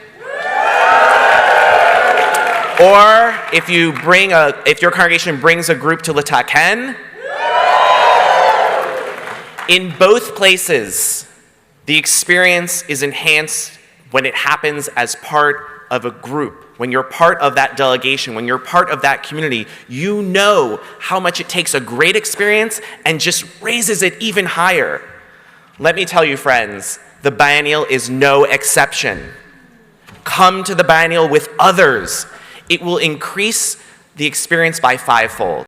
Or if your congregation brings a group to Lataken. In both places, the experience is enhanced when it happens as part of a group. When you're part of that delegation, when you're part of that community, you know how much it takes a great experience and just raises it even higher. Let me tell you, friends, the Biennial is no exception. Come to the Biennial with others. It will increase the experience by 5-fold.